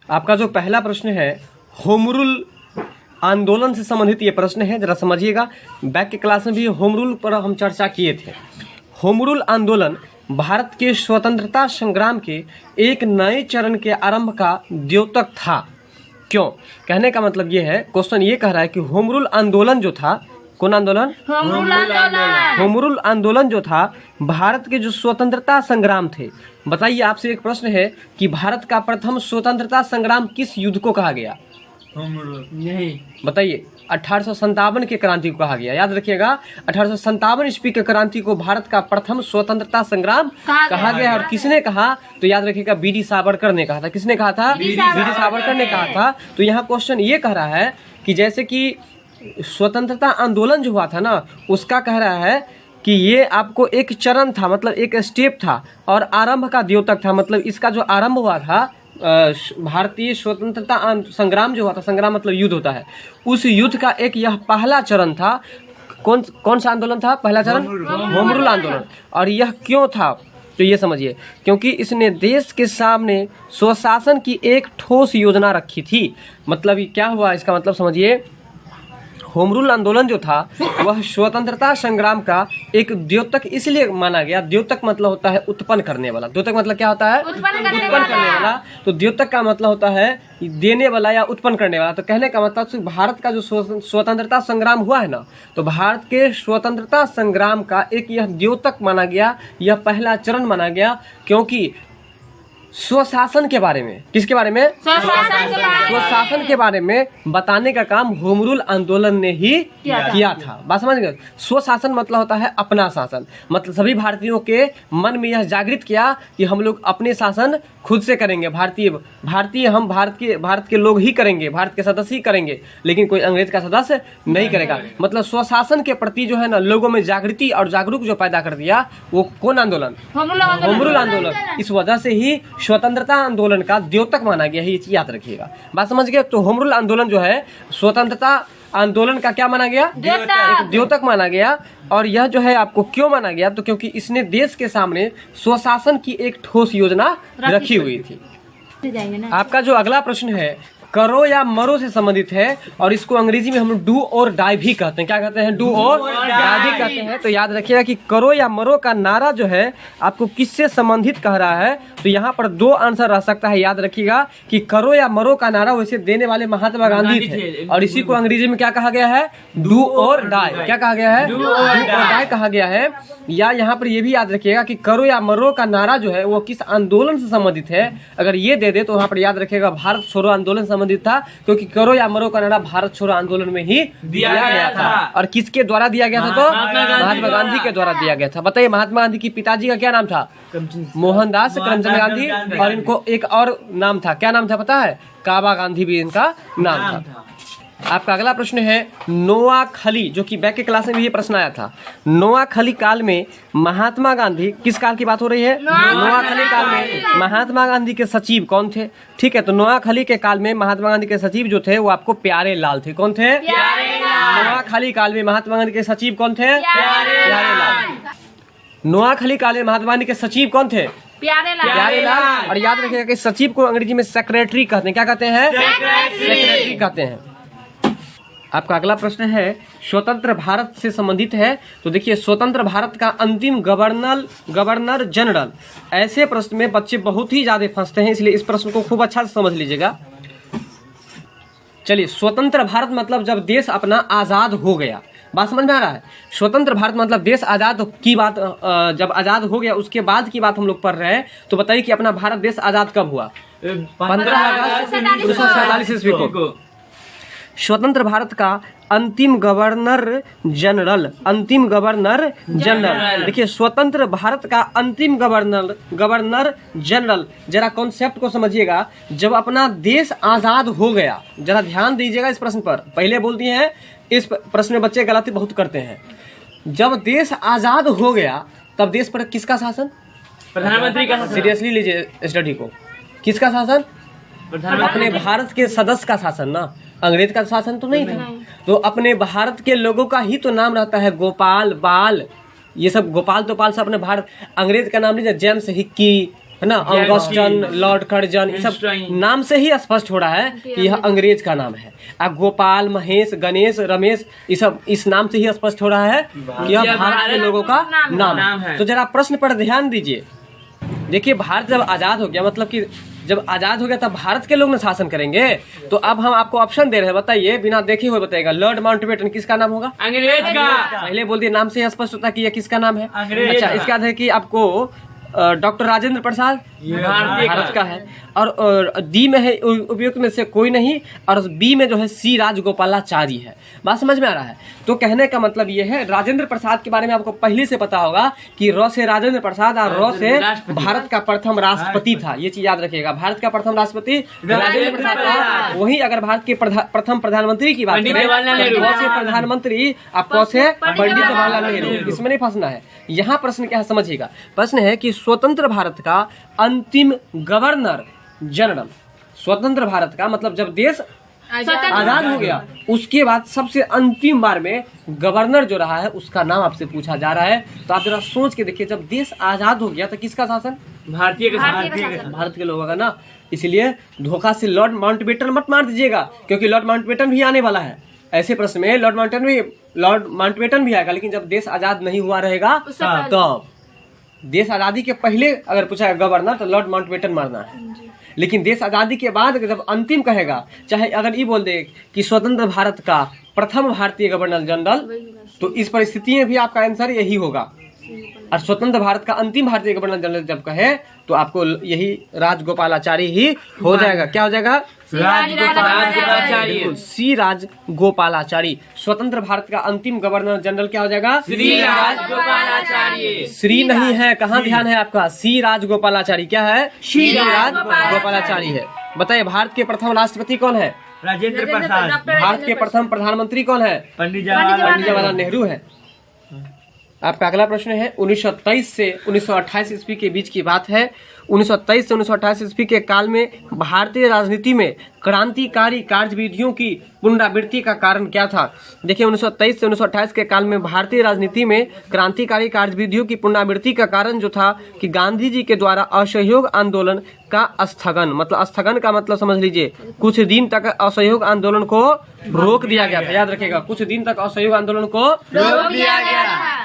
आपका जो पहला प्रश्न है होम रूल आंदोलन से संबंधित ये प्रश्न है, जरा समझिएगा। बैक के क्लास में भी होम रूल पर हम चर्चा किए थे। होम रूल आंदोलन भारत के स्वतंत्रता संग्राम के एक नए चरण के आरंभ का द्योतक था। क्यों? कहने का मतलब ये है, क्वेश्चन ये कह रहा है कि होम रूल आंदोलन जो था, कौन आंदोलन? होम रूल आंदोलन जो था भारत के जो स्वतंत्रता संग्राम थे। बताइए, आपसे एक प्रश्न है कि भारत का प्रथम स्वतंत्रता संग्राम किस युद्ध को कहा गया? नहीं बताइए। 1857 के क्रांति को कहा गया। याद रखिएगा, 1857 ईस्वी के क्रांति को भारत का प्रथम स्वतंत्रता संग्राम कहा गया। और किसने कहा? तो याद रखिएगा, बीडी सावरकर ने कहा था। किसने कहा था? बीडी सावरकर ने कहा था। तो यहाँ क्वेश्चन ये कह रहा है कि जैसे कि स्वतंत्रता आंदोलन जो हुआ था ना, उसका कह रहा है कि ये आपको एक चरण था, मतलब एक स्टेप था, और आरंभ का द्योतक था। मतलब इसका जो आरंभ हुआ था, भारतीय स्वतंत्रता संग्राम जो हुआ था, संग्राम मतलब युद्ध होता है, उस युद्ध का एक यह पहला चरण था। कौन सा आंदोलन था? पहला चरण होम रूल आंदोलन। और यह क्यों था? तो ये समझिए, क्योंकि इसने देश के सामने स्वशासन की एक ठोस योजना रखी थी। मतलब ये क्या हुआ, इसका मतलब समझिए, होम रूल आंदोलन जो था वह स्वतंत्रता संग्राम का एक द्योतक इसलिए माना गया। द्योतक मतलब होता है उत्पन्न करने वाला। द्योतक मतलब क्या होता है? उत्पन्न करने वाला। तो द्योतक का मतलब होता है देने वाला या उत्पन्न करने वाला। तो कहने का मतलब भारत का जो स्वतंत्रता संग्राम हुआ है ना, तो भारत के स्वतंत्रता संग्राम का एक यह द्योतक माना गया, यह पहला चरण माना गया। क्योंकि स्वशासन के बारे में, किसके बारे में? स्वशासन के बारे में बताने का काम होम रूल आंदोलन ने ही किया था। बात समझ गए? स्वशासन मतलब होता है अपना शासन। मतलब सभी भारतीयों के मन में यह जागृत किया कि हम लोग अपने शासन खुद से करेंगे। भारतीय हम भारत के लोग ही करेंगे, भारत के सदस्य ही करेंगे, लेकिन कोई अंग्रेज का सदस्य नहीं करेगा। मतलब स्वशासन के प्रति जो है ना, लोगों में जागृति और जागरूक जो पैदा कर दिया, वो कौन आंदोलन? होम रूल आंदोलन। इस वजह से ही स्वतंत्रता आंदोलन का द्योतक माना गया है, ये याद रखिएगा। बात समझ गए? तो होम रूल आंदोलन जो है स्वतंत्रता आंदोलन का क्या माना गया? एक द्योतक माना गया। और यह जो है आपको क्यों माना गया? तो क्योंकि इसने देश के सामने स्वशासन की एक ठोस योजना रखी हुई थी। आपका जो अगला प्रश्न है करो या मरो से संबंधित है, और इसको अंग्रेजी में हम लोग डू और डाई भी कहते हैं। क्या कहते हैं? डू और डाई भी कहते हैं। तो याद रखिएगा कि करो या मरो का नारा जो है आपको किससे संबंधित कह रहा है। तो यहाँ पर दो आंसर रह सकता है। याद रखिएगा कि करो या मरो का नारा वैसे देने वाले महात्मा गांधी थे, और इसी को अंग्रेजी में क्या कहा गया है? डू और डाई। क्या कहा गया है? डू और डाई कहा गया है। या यहाँ पर ये भी याद रखिएगा कि करो या मरो का नारा जो है वो किस आंदोलन से संबंधित है। अगर ये दे दे तो वहाँ पर याद रखिएगा भारत छोड़ो आंदोलन संबंधित था, क्योंकि करो या मरो का नारा भारत छोड़ो आंदोलन में ही दिया गया था। और किसके द्वारा दिया गया था? तो महात्मा गांधी के द्वारा दिया गया था। बताइए, महात्मा गांधी की पिताजी का क्या नाम था? मोहनदास करमचंद गांधी। और इनको एक और नाम था, क्या नाम था पता है? काबा गांधी भी इनका नाम था। आपका अगला प्रश्न है नोआखली, जो कि बैक के क्लास में भी ये प्रश्न आया था। नोआखली काल में महात्मा गांधी, किस काल की बात हो रही है? नोआखली काल में महात्मा गांधी के सचिव कौन थे? ठीक है, तो नोआखली के काल में महात्मा गांधी के सचिव जो थे वो आपको प्यारे लाल थे। कौन थे? नोआखली काल में महात्मा गांधी के सचिव कौन थे? प्यारे लाल। नोआखली काल में महात्मा गांधी के सचिव कौन थे? प्यारे लाल। और याद रखिएगा कि सचिव को अंग्रेजी में सेक्रेटरी कहते हैं। क्या कहते हैं? सेक्रेटरी कहते हैं। आपका अगला प्रश्न है स्वतंत्र भारत से संबंधित है। तो देखिए, स्वतंत्र भारत का अंतिम गवर्नर जनरल। ऐसे प्रश्न में बच्चे बहुत ही ज्यादा फंसते हैं, इसलिए इस प्रश्न को खूब अच्छा से समझ लीजिएगा। चलिए, स्वतंत्र भारत मतलब जब देश अपना आजाद हो गया। बात समझ में आ रहा है? स्वतंत्र भारत मतलब देश आजाद की बात, जब आजाद हो गया उसके बाद की बात हम लोग पढ़ रहे हैं। तो बताइए कि अपना भारत देश आजाद कब हुआ? 15 अगस्त 1947 ईस्वी को। स्वतंत्र भारत का अंतिम गवर्नर जनरल। देखिए, स्वतंत्र भारत का अंतिम गवर्नर जनरल, जरा कॉन्सेप्ट को समझिएगा। जब अपना देश आजाद हो गया, जरा ध्यान दीजिएगा इस प्रश्न पर। पहले बोल दिए हैं, इस प्रश्न में बच्चे गलती बहुत करते हैं। जब देश आजाद हो गया तब देश पर किसका शासन? प्रधानमंत्री का शासन। सीरियसली लीजिए स्टडी को। किसका शासन? अपने भारत के सदस्य का शासन ना, अंग्रेज का शासन तो नहीं था। तो अपने भारत के लोगों का ही तो नाम रहता है गोपाल, बाल, ये सब गोपाल तोपाल से अपने भारत। अंग्रेज का नाम लीजिए, जेम्स हिक्की, है ना, ऑगस्टन, लॉर्ड कर्जन, ये सब नाम से ही स्पष्ट हो रहा है कि यह अंग्रेज का नाम है। अब गोपाल, महेश, गणेश, रमेश, ये सब इस नाम से ही स्पष्ट हो रहा है कि यह भारत के लोगों का नाम है। तो जरा प्रश्न पर ध्यान दीजिए। देखिए, भारत जब आजाद हो गया, मतलब कि जब आजाद हो गया तब भारत के लोग ने शासन करेंगे। तो अब हम आपको ऑप्शन दे रहे हैं, बताइए, बिना देखे हुए बताइएगा। लॉर्ड माउंटबेटन किसका नाम होगा? अंग्रेज का। पहले बोल दिए, नाम से ही स्पष्ट होता है कि यह किसका नाम है। अंग्रेज अच्छा, का। इसका है कि आपको डॉक्टर राजेंद्र प्रसाद भारत का है, और डी में है उपयुक्त में से कोई नहीं, और बी में जो है सी राजगोपालाचारी है। बात समझ में आ रहा है? तो कहने का मतलब ये है, राजेंद्र प्रसाद के बारे में आपको पहले से पता होगा कि र से राजेंद्र प्रसाद और र से भारत का प्रथम राष्ट्रपति था। ये चीज याद रखिएगा, भारत का प्रथम राष्ट्रपति राजेंद्र प्रसाद था। वही अगर भारत के प्रथम प्रधानमंत्री की बात करें, क से प्रधानमंत्री, आप क से पंडित जवाहरलाल नेहरू। इसमें नहीं फंसना है। यहाँ प्रश्न क्या है समझिएगा। प्रश्न है कि स्वतंत्र भारत का अंतिम गवर्नर जनरल, स्वतंत्र भारत का मतलब जब देश आजाद हो गया उसके बाद सबसे अंतिम बार में गवर्नर जो रहा है उसका नाम आपसे पूछा जा रहा है। तो आप जरा सोच के देखिए, जब देश आजाद हो गया तो किसका शासन? भारतीय का। भारत के लोगों का ना। इसलिए धोखा से लॉर्ड माउंटबेटन मत मार दीजिएगा, क्योंकि लॉर्ड माउंटबेटन भी आने वाला है। ऐसे प्रश्न में लॉर्ड माउंटबेटन भी आएगा, लेकिन जब देश आजाद नहीं हुआ रहेगा तो देश आजादी के पहले अगर पूछा गवर्नर तो लॉर्ड माउंटबेटन मारना है। लेकिन देश आजादी के बाद जब अंतिम कहेगा, चाहे अगर ये बोल दे कि स्वतंत्र भारत का प्रथम भारतीय गवर्नर जनरल, तो इस परिस्थिति में भी आपका आंसर यही होगा। और स्वतंत्र भारत का अंतिम भारतीय गवर्नर जनरल जब कहे तो आपको यही राजगोपालाचारी ही हो जाएगा। क्या हो जाएगा? राजगोपालाचारी। सी राजगोपालाचारी। स्वतंत्र भारत का अंतिम गवर्नर जनरल क्या हो जाएगा? श्री राजगोपालाचारी। श्री नहीं है, कहाँ ध्यान है आपका? सी राजगोपालाचारी। क्या है? श्री राजगोपालाचारी है। बताइए, भारत के प्रथम राष्ट्रपति कौन है? राजेंद्र प्रसाद। भारत के प्रथम प्रधानमंत्री कौन है? पंडित जवाहरलाल नेहरू है। आपका अगला प्रश्न है, 1923 से 1928 ईस्वी के बीच की बात है। 1923 से 1928 ईस्वी के काल में भारतीय राजनीति में क्रांतिकारी कार्यविधियों की पुनरावृत्ति का कारण क्या था? देखिए, 1923 से 1928 के काल में भारतीय राजनीति में क्रांतिकारी कार्यविधियों की पुनरावृत्ति का कारण जो था कि गांधी जी के द्वारा असहयोग आंदोलन का स्थगन, मतलब स्थगन का मतलब समझ लीजिए, कुछ दिन तक असहयोग आंदोलन को रोक दिया गया था। याद रखिएगा, कुछ दिन तक असहयोग आंदोलन को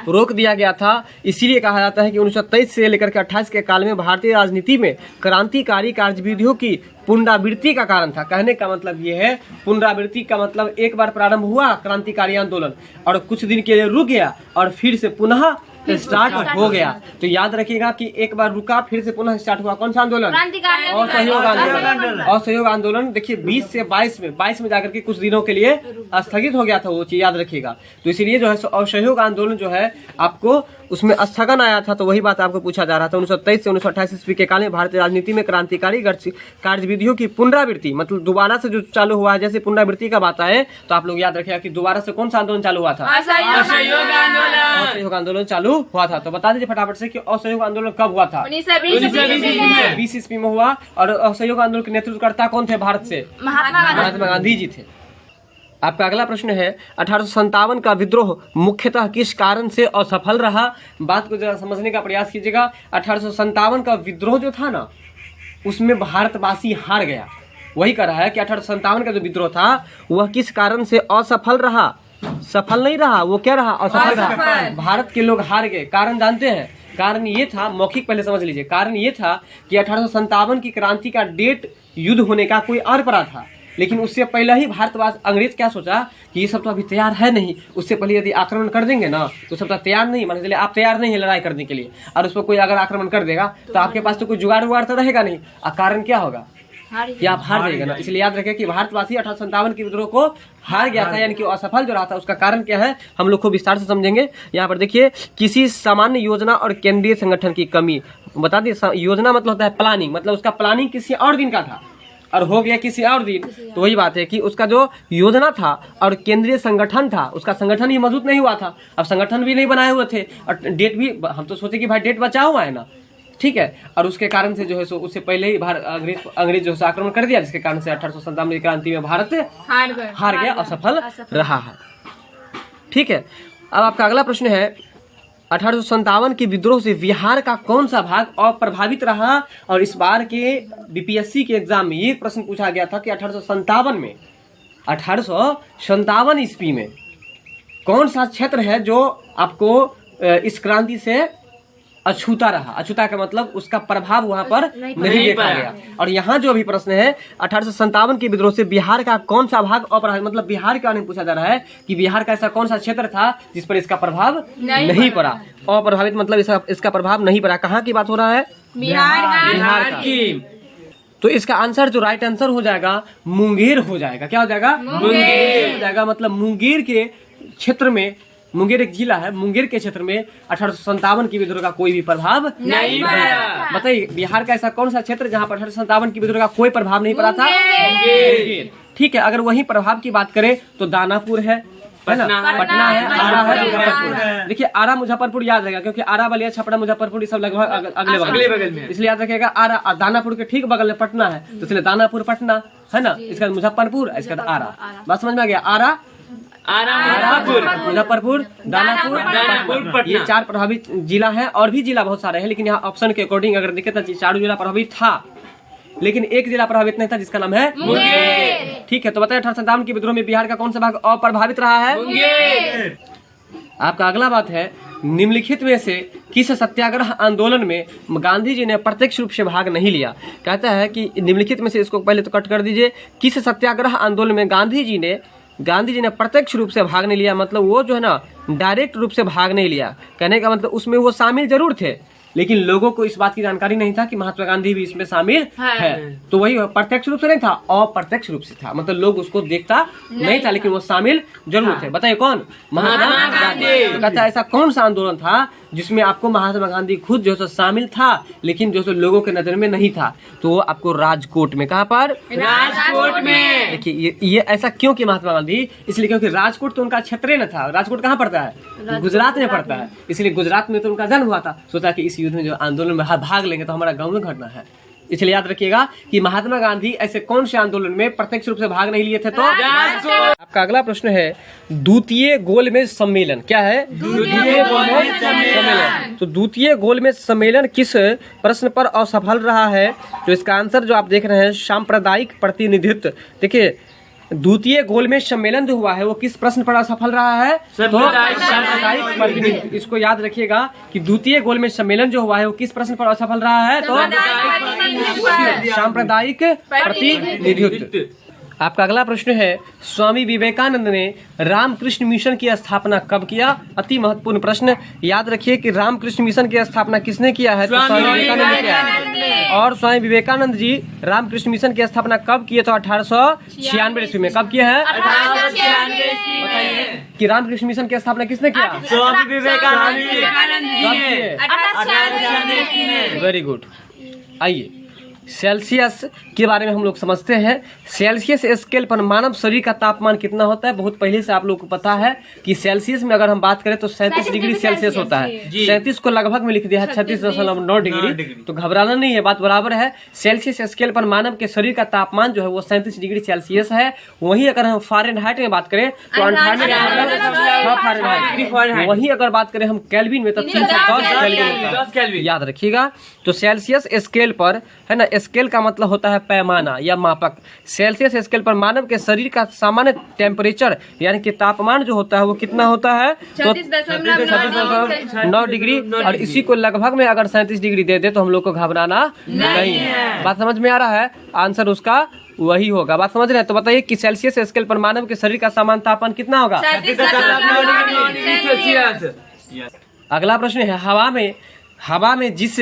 रोक दिया गया था। इसीलिए कहा जाता है कि 1923 से लेकर के 28 के काल में भारतीय राजनीति में क्रांतिकारी कार्यविधियों की पुनरावृत्ति का कारण था। कहने का मतलब ये है, पुनरावृत्ति का मतलब एक बार प्रारंभ हुआ क्रांतिकारी आंदोलन और कुछ दिन के लिए रुक गया और फिर से पुनः स्टार्ट हो गया। तो याद रखिएगा कि एक बार रुका फिर से पुनः स्टार्ट हुआ। कौन सा आंदोलन? असहयोग आंदोलन। असहयोग आंदोलन देखिए 20 से 22 में जाकर के कुछ दिनों के लिए स्थगित हो गया था, वो चीज याद रखिएगा। तो इसीलिए जो है असहयोग आंदोलन जो है आपको उसमें स्थगन आया था। तो वही बात आपको पूछा जा रहा था। 1923 से 1928 ईस्वी के काल में भारतीय राजनीति में क्रांतिकारी कार्यविधियों की पुनरावृत्ति, मतलब दोबारा से जो चालू हुआ है। जैसे पुनरावृत्ति का बात आए तो आप लोग याद रखिएगा कि दोबारा से कौन सा आंदोलन चालू हुआ था? असहयोग आंदोलन चालू हुआ था। तो बता दीजिए फटाफट से कि असहयोग आंदोलन कब हुआ था? 1920 ईस्वी में हुआ। और असहयोग आंदोलन के नेतृत्वकर्ता कौन थे भारत से? महात्मा गांधी जी थे। आपका अगला प्रश्न है, 1857 का विद्रोह मुख्यतः किस कारण से असफल रहा? बात को जरा समझने का प्रयास कीजिएगा। 1857 का विद्रोह जो था ना, उसमें भारतवासी हार गया। वही कह रहा है कि 1857 का जो विद्रोह था वह किस कारण से असफल रहा? सफल नहीं रहा, वो क्या रहा? असफल रहा। भारत के लोग हार गए। कारण जानते हैं? कारण ये था, मौखिक पहले समझ लीजिए। कारण ये था कि 1857 की क्रांति का डेट युद्ध होने का कोई और पड़ा था, लेकिन उससे पहले ही भारतवासी अंग्रेज क्या सोचा कि ये सब तो अभी तैयार है नहीं, उससे पहले यदि आक्रमण कर देंगे ना तो सब तो तैयार नहीं, मान चलिए आप तैयार नहीं है लड़ाई करने के लिए और उस पर कोई अगर आक्रमण कर देगा तो आपके पास तो कोई जुगाड़ उगाड़ तो रहेगा नहीं। कारण क्या होगा कि आप हार जाएगा ना। इसलिए याद रखें कि भारतवासी 1857 के विद्रोह को हार गया था, यानी कि असफल जो रहा था। उसका कारण क्या है हम लोग को विस्तार से समझेंगे। यहाँ पर देखिए, किसी सामान्य योजना और केंद्रीय संगठन की कमी। बता दी, योजना मतलब होता है प्लानिंग, मतलब उसका प्लानिंग किसी और दिन का था और हो गया किसी और दिन। तो वही बात है कि उसका जो योजना था और केंद्रीय संगठन था, उसका संगठन ही मजबूत नहीं हुआ था। अब संगठन भी नहीं बनाए हुए थे और डेट भी, हम तो सोचे कि भाई डेट बचा हुआ है ना, ठीक है। और उसके कारण से जो है सो उससे पहले ही अंग्रेज जो है आक्रमण कर दिया, जिसके कारण से 1857 की क्रांति में भारत हार गया, असफल रहा है। ठीक है। अब आपका अगला प्रश्न है, 1857 के विद्रोह से बिहार का कौन सा भाग अप्रभावित रहा? और इस बार के बीपीएससी के एग्जाम में ये प्रश्न पूछा गया था कि 1857 ईस्वी में कौन सा क्षेत्र है जो आपको इस क्रांति से अछूता रहा? अछूता का मतलब उसका प्रभाव वहां पर नहीं देखा गया। और यहाँ जो अभी प्रश्न है 1857 के विद्रोह से बिहार का कौन सा भाग अप्रभावित, मतलब बिहार का नहीं पूछा जा रहा है कि बिहार का ऐसा कौन सा क्षेत्र था जिस पर इसका प्रभाव नहीं पड़ा। अप्रभावित मतलब इसका प्रभाव नहीं पड़ा। कहाँ की बात हो रहा है? बिहार की। तो इसका आंसर जो राइट आंसर हो जाएगा मुंगेर हो जाएगा। क्या हो जाएगा? मुंगेर हो जाएगा। मतलब मुंगेर के क्षेत्र में, मुंगेर एक जिला है, मुंगेर के क्षेत्र में 1857 की विद्रोह का कोई भी प्रभाव नहीं पड़ा। बताइए बिहार का ऐसा कौन सा क्षेत्र जहाँ पर 1857 की विद्रोह का कोई प्रभाव नहीं पड़ा था? मुंगेर। ठीक है, अगर वही प्रभाव की बात करें तो दानापुर है ना, पटना है, आरा है, मुजफ्फरपुर है। देखिए आरा मुजफ्फरपुर याद रहेगा क्योंकि आरा बलिया छपरा मुजफ्फरपुर ये सब लगभग अगले बगल में, इसलिए याद रखिएगा। आरा दानापुर के ठीक बगल में पटना है, तो इसलिए दानापुर पटना है ना, इसका मुजफ्फरपुर, इसका आरा। बात समझ में आ गया? आरा, मुजफ्फरपुर, दानापुर, ये 4 प्रभावित जिला है। और भी जिला बहुत सारे हैं, लेकिन यहाँ ऑप्शन के अकॉर्डिंग अगर देखे तो 4 जिला प्रभावित था, लेकिन एक जिला प्रभावित नहीं था जिसका नाम है मुंगेर। ठीक है, तो बताइए 1857 के विद्रोह में बिहार का कौन सा भाग अप्रभावित रहा है? मुंगेर। आपका अगला बात है निम्नलिखित में से किस सत्याग्रह आंदोलन में गांधी जी ने प्रत्यक्ष रूप से भाग नहीं लिया? कहता है कि निम्नलिखित में से, इसको पहले तो कट कर दीजिए, किस सत्याग्रह आंदोलन में गांधी जी ने प्रत्यक्ष रूप से भाग नहीं लिया। मतलब वो जो है ना डायरेक्ट रूप से भाग नहीं लिया। कहने का मतलब उसमें वो शामिल जरूर थे, लेकिन लोगों को इस बात की जानकारी नहीं था कि महात्मा गांधी भी इसमें शामिल है। तो वही प्रत्यक्ष रूप से नहीं था, अप्रत्यक्ष रूप से था। मतलब लोग उसको देखता नहीं था, लेकिन वो शामिल जरूर थे। बताइए कौन? महात्मा गांधी। तो कहता है ऐसा कौन सा आंदोलन था जिसमें आपको महात्मा गांधी खुद जो है शामिल था, लेकिन जो लोगों के नजर में नहीं था? तो वो आपको राजकोट में। कहाँ पर? राजकोट में। देखिए ये ऐसा क्यों कि महात्मा गांधी, इसलिए क्योंकि राजकोट तो उनका क्षेत्र न था। राजकोट कहाँ पड़ता है? गुजरात में पड़ता है, इसलिए गुजरात में तो उनका जन्म हुआ था। सोचा कि इस युद्ध में जो आंदोलन में भाग लेंगे तो हमारा गाँव में घटना है। इसलिए याद रखिएगा कि महात्मा गांधी ऐसे कौन से आंदोलन में प्रत्यक्ष रूप से भाग नहीं लिए थे? तो आपका अगला प्रश्न है द्वितीय गोलमेज सम्मेलन। क्या है? द्वितीय गोलमेज सम्मेलन। तो द्वितीय गोलमेज सम्मेलन किस प्रश्न पर असफल रहा है? तो इसका आंसर जो आप देख रहे हैं सांप्रदायिक प्रतिनिधित्व। देखिए द्वितीय गोलमेज सम्मेलन जो हुआ है वो किस प्रश्न पर असफल रहा है? तो सांप्रदायिक प्रतिनिधित्व। इसको याद रखिएगा कि द्वितीय गोलमेज सम्मेलन जो हुआ है वो किस प्रश्न पर असफल रहा है? तो सांप्रदायिक प्रतिनिधित्व। आपका अगला प्रश्न है स्वामी विवेकानंद ने रामकृष्ण मिशन की स्थापना कब किया? अति महत्वपूर्ण प्रश्न। याद रखिए कि रामकृष्ण मिशन की स्थापना किसने किया है? तो स्वामी विवेकानंद ने किया है। और स्वामी विवेकानंद जी रामकृष्ण मिशन की स्थापना कब किए? तो 1896 ईस्वी में। कब किया है? 1896। बताइए कि रामकृष्ण मिशन की स्थापना किसने किया? स्वामी विवेकानंद जी। Very good. आइए सेल्सियस के बारे में हम लोग समझते हैं। सेल्सियस स्केल पर मानव शरीर का तापमान कितना होता है? बहुत पहले से आप लोग को पता है कि सेल्सियस में अगर हम बात करें तो 37 डिग्री सेल्सियस होता है। 37 को लगभग में लिख दिया है 36.9 डिग्री, तो घबराना नहीं है, बात बराबर है। सेल्सियस स्केल पर मानव के शरीर का तापमान जो है वो 37 डिग्री सेल्सियस है। वहीं अगर हम फ़ारेनहाइट में बात करें तो 98 वहीं अगर बात करें हम केल्विन में तो 310 केल्विन। याद रखिएगा। तो सेल्सियस स्केल पर है ना, स्केल का मतलब होता है पैमाना या मापक। सेल्सियस स्केल पर मानव के शरीर का सामान्य टेम्परेचर यानी कि तापमान जो होता है वो कितना होता है? तो 36.9 डिग्री। और इसी को लगभग में अगर 37 डिग्री दे दे तो हम लोग को घबराना नहीं है। बात समझ में आ रहा है? आंसर उसका वही होगा। बात समझ रहे हैं? तो बताइए कि सेल्सियस स्केल पर मानव के शरीर का सामान्य तापमान कितना होगा? अगला प्रश्न है हवा में जिस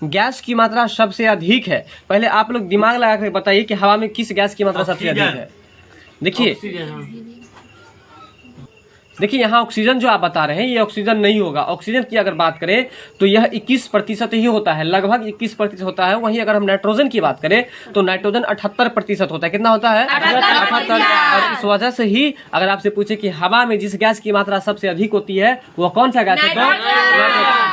गैस की मात्रा सबसे अधिक है। पहले आप लोग दिमाग लगा कर बताइए कि हवा में किस गैस की मात्रा सबसे अधिक है? देखिए यहाँ ऑक्सीजन जो आप बता रहे हैं ये ऑक्सीजन नहीं होगा। ऑक्सीजन की अगर बात करें तो यह 21% ही होता है, लगभग 21% होता है। वहीं अगर हम नाइट्रोजन की बात करें तो नाइट्रोजन 78% होता है। कितना होता है? 78। और इस वजह से ही अगर आपसे पूछे कि हवा में जिस गैस की मात्रा सबसे अधिक होती है वो कौन सा गैस है? तो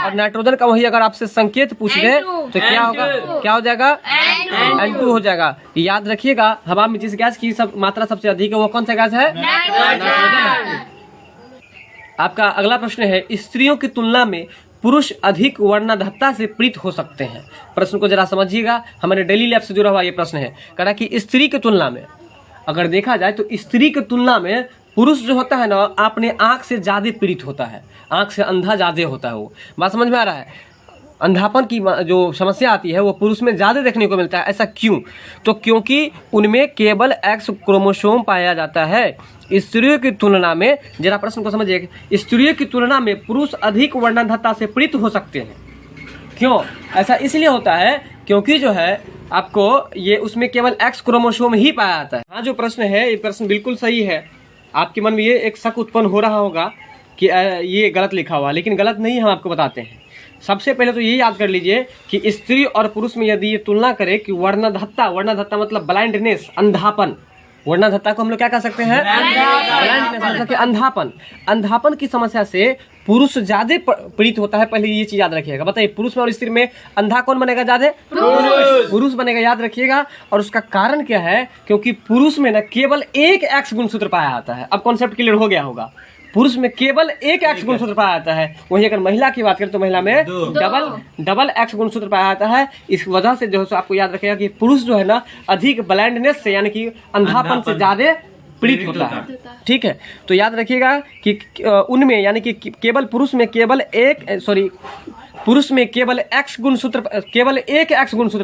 और नाइट्रोजन का वही अगर आपसे संकेत पूछ ले तो क्या होगा? क्या हो जाएगा? N2 हो जाएगा। याद रखिएगा हवा में जिस गैस की मात्रा सबसे अधिक है वो कौन सा गैस है? नाइट्रोजन। आपका अगला प्रश्न है स्त्रियों की तुलना में पुरुष अधिक वर्णाधत्ता से पीड़ित हो सकते हैं। प्रश्न को जरा समझिएगा, हमारे डेली लाइफ से जुड़ा हुआ ये प्रश्न है। कह रहा कि स्त्री की तुलना में अगर देखा जाए तो स्त्री की तुलना में पुरुष जो होता है ना अपने आंख से ज्यादा पीड़ित होता है, आंख से अंधा ज्यादा होता है। वो बात समझ में आ रहा है? अंधापन की जो समस्या आती है वो पुरुष में ज़्यादा देखने को मिलता है। ऐसा क्यों? तो क्योंकि उनमें केवल एक्स क्रोमोसोम पाया जाता है। स्त्रियों की तुलना में, जरा प्रश्न को समझिए, स्त्रियों की तुलना में पुरुष अधिक वर्णाधत्ता से पीड़ित हो सकते हैं। क्यों? ऐसा इसलिए होता है क्योंकि जो है आपको ये उसमें केवल एक्स क्रोमोसोम ही पाया जाता है। हाँ, जो प्रश्न है ये प्रश्न बिल्कुल सही है। आपके मन में ये एक शक उत्पन्न हो रहा होगा कि ये गलत लिखा हुआ, लेकिन गलत नहीं, हम आपको बताते हैं। सबसे पहले तो ये याद कर लीजिए कि स्त्री और पुरुष में यदि ये तुलना करें कि वर्णाधत्ता मतलब ब्लाइंडनेस, अंधापन। वर्णाधत्ता को हम लोग क्या कह सकते हैं? ब्लाइंडनेस मतलब कि अंधापन की समस्या से पुरुष ज्यादा पीड़ित होता है। पहले ये चीज याद रखिएगा। बताइए, पुरुष में और स्त्री में अंधा कौन बनेगा ज्यादा? पुरुष बनेगा, याद रखिएगा। और उसका कारण क्या है? क्योंकि पुरुष में ना केवल एक एक्स गुणसूत्र पाया जाता है। अब कॉन्सेप्ट क्लियर हो गया होगा। पुरुष में केवल एक एक्स गुणसूत्र पाया जाता है। वहीं अगर महिला की बात करें तो महिला में डबल एक्स गुणसूत्र पाया जाता है। इस वजह से जो है आपको याद रखेगा कि पुरुष जो है ना अधिक ब्लाइंडनेस से यानी कि अंधापन से ज्यादा पीड़ित होता है। ठीक है, तो याद रखिएगा कि उनमें यानी कि केवल पुरुष में केवल एक एक्स गुणसूत्र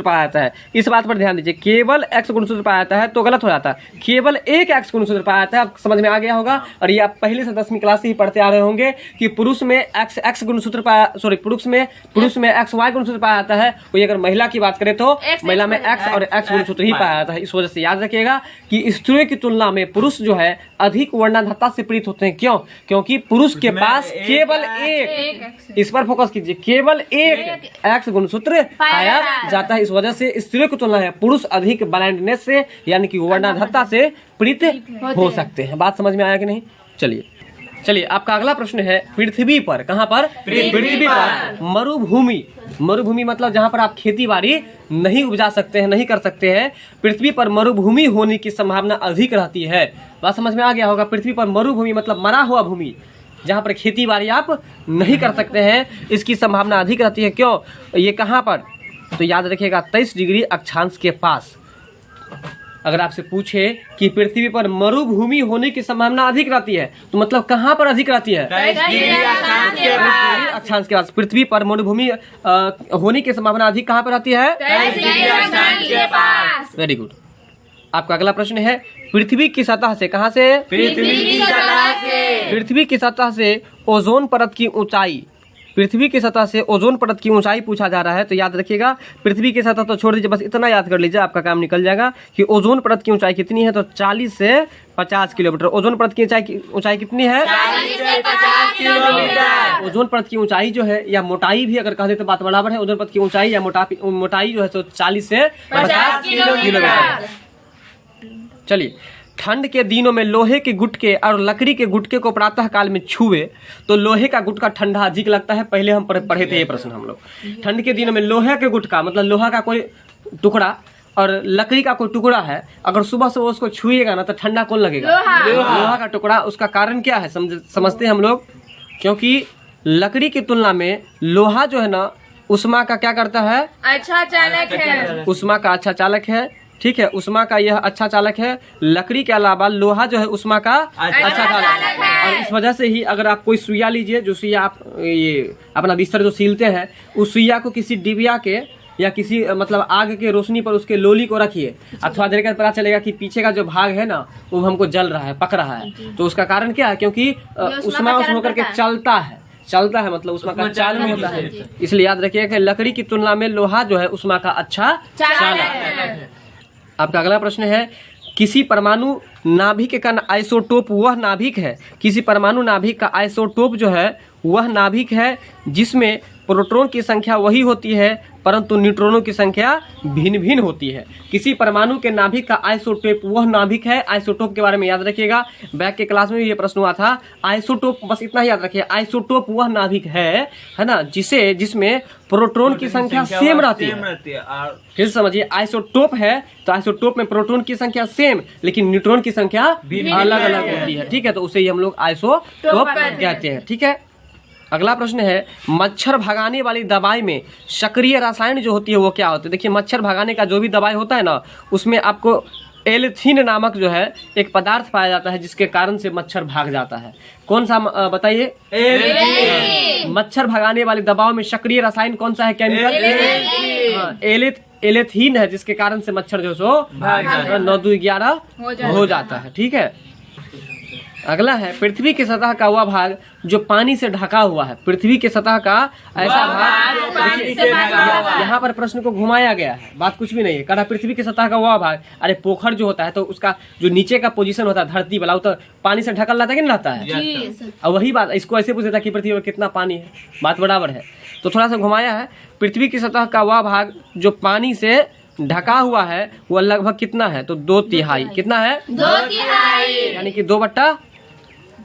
पाया जाता है। इस बात पर ध्यान दीजिए, केवल एक्स गुणसूत्र पाया जाता है तो गलत हो जाता है। केवल एक एक्स गुणसूत्र पाया जाता है। आप समझ में आ गया होगा। और ये आप पहले से 10वीं क्लास से ही पढ़ते आ रहे होंगे कि पुरुष में एक्स गुणसूत्र पुरुष में एक्स वाई गुणसूत्र पाया जाता है। वही अगर महिला की बात करें तो महिला में एक्स और एक्स गुणसूत्र ही पाया जाता है। इस वजह से याद रखिएगा कि स्त्रियों की तुलना में पुरुष जो है अधिक वर्णाधत्ता से पीड़ित होते हैं। क्यों? क्योंकि पुरुष के पास केवल एक, इस पर फोकस कीजिए, केवल एक एक्स गुणसूत्र पाया जाता है। इस वजह से स्त्रियों की तुलना में पुरुष अधिक ब्लाइंडनेस से यानी कि वर्णाधत्ता से पीड़ित हो सकते हैं। बात समझ में आया कि नहीं? चलिए आपका अगला प्रश्न है, पृथ्वी पर, कहाँ पर? पृथ्वी पर मरुभूमि मतलब जहाँ पर आप खेती बाड़ी नहीं उपजा सकते हैं, नहीं कर सकते हैं। पृथ्वी पर मरुभूमि होने की संभावना अधिक रहती है। बात समझ में आ गया होगा। पृथ्वी पर मरुभूमि मतलब मरा हुआ भूमि, जहाँ पर खेती बाड़ी आप नहीं कर सकते हैं, इसकी संभावना अधिक रहती है। क्यों? ये कहाँ पर? तो याद रखिएगा 23 डिग्री अक्षांश के पास। अगर आपसे पूछे कि पृथ्वी पर मरुभूमि होने की संभावना अधिक रहती है तो मतलब कहाँ पर अधिक रहती है? अक्षांश के पास। पृथ्वी पर मरुभूमि होने की संभावना अधिक कहाँ पर रहती है? Very good. आपका अगला प्रश्न है, पृथ्वी की सतह से, कहाँ से? पृथ्वी की सतह से ओजोन परत की ऊंचाई, पृथ्वी की सतह से ओजोन परत की ऊंचाई पूछा जा रहा है। तो याद रखिएगा, पृथ्वी की सतह तो छोड़ दीजिए, बस इतना याद कर लीजिए, आपका काम निकल जाएगा कि ओजोन परत की ऊंचाई कितनी है। तो 40 से 50 किलोमीटर। ओजोन परत की ऊंचाई कितनी है? 40 से 50 किलोमीटर। ओजोन परत की ऊंचाई जो है या मोटाई भी अगर कह दे तो बात बराबर है। ओजोन परत की ऊंचाई या मोटाई जो है तो 40 से 50 किलोमीटर। चलिए, ठंड के दिनों में लोहे के गुटके और लकड़ी के गुटके को प्रातः काल में छुए तो लोहे का गुटका ठंडा अधिक लगता है। पहले हम पढ़े थे ये प्रश्न हम लोग। ठंड के दिनों में लोहे के गुटका मतलब लोहा का कोई टुकड़ा और लकड़ी का कोई टुकड़ा है, अगर सुबह से उसको छुएगा ना तो ठंडा कौन लगेगा? लोहा का टुकड़ा। उसका कारण क्या है समझते हैं हम लोग। क्योंकि लकड़ी की तुलना में लोहा जो है ना उष्मा का क्या करता है? अच्छा चालक है। उष्मा का अच्छा चालक है। ठीक है, उष्मा का यह अच्छा चालक है। लकड़ी के अलावा लोहा जो है उष्मा का अच्छा चालक है। और इस वजह से ही अगर आप कोई सुइया लीजिए, जो सुइया आप ये अपना बिस्तर जो सीलते हैं, उस सुइया को किसी डिबिया के या किसी मतलब आग के रोशनी पर उसके लोली को रखिए, अथवा देर का पता चलेगा कि पीछे का जो भाग है ना वो हमको जल रहा है, पक रहा है। तो उसका कारण क्या है? क्योंकि उष्मा होकर के चलता है मतलब उष्मा का चालन होता है। इसलिए याद रखिए कि लकड़ी की तुलना में लोहा जो है उष्मा का अच्छा चालक है। आपका अगला प्रश्न है, किसी परमाणु नाभिक का आइसोटोप वह नाभिक है, किसी परमाणु नाभिक का आइसोटोप जो है वह नाभिक है जिसमें प्रोटॉन की संख्या वही होती है परंतु न्यूट्रॉनों की संख्या भिन्न भिन्न होती है। किसी परमाणु के नाभिक का आइसोटोप वह नाभिक है। आइसोटोप के बारे में याद रखिएगा, बैक के क्लास में भी ये प्रश्न हुआ था। आइसोटोप बस इतना याद रखिए, आइसोटोप वह नाभिक है ना जिसमें प्रोटॉन की संख्या सेम रहती है। फिर समझिए, आइसोटोप है तो आइसोटोप में प्रोटॉन की संख्या सेम लेकिन न्यूट्रॉन की संख्या अलग अलग होती है। ठीक है, तो उसे ही हम लोग आइसोटोप कहते हैं। ठीक है, अगला प्रश्न है, मच्छर भगाने वाली दवाई में सक्रिय रसायन जो होती है वो क्या होती है? देखिए, मच्छर भगाने का जो भी दवाई होता है ना, उसमें आपको एलिथीन नामक जो है एक पदार्थ पाया जाता है, जिसके कारण से मच्छर भाग जाता है। कौन सा बताइए? मच्छर भगाने वाली दवाओं में सक्रिय रसायन कौन सा है? केमिकल। हाँ, एलिथीन है, जिसके कारण से मच्छर जो सो 9 2 11 हो जाता है। ठीक है। अगला है, पृथ्वी की सतह का वह भाग जो पानी से ढका हुआ है। पृथ्वी की सतह का ऐसा भाग, देखिए यहाँ पर प्रश्न को घुमाया गया है, बात कुछ भी नहीं है। कहा पृथ्वी की सतह का वह भाग, अरे पोखर जो होता है तो उसका जो नीचे का पोजीशन होता है धरती वाला, वो तो पानी से ढकल रहता है कि नहीं रहता है? और वही बात इसको ऐसे पूछा था कि पृथ्वी में कितना पानी है, बात बराबर है। तो थोड़ा सा घुमाया है, पृथ्वी की सतह का वह भाग जो पानी से ढका हुआ है वो लगभग कितना है? तो 2/3। कितना है? 2/3, यानी कि 2/3।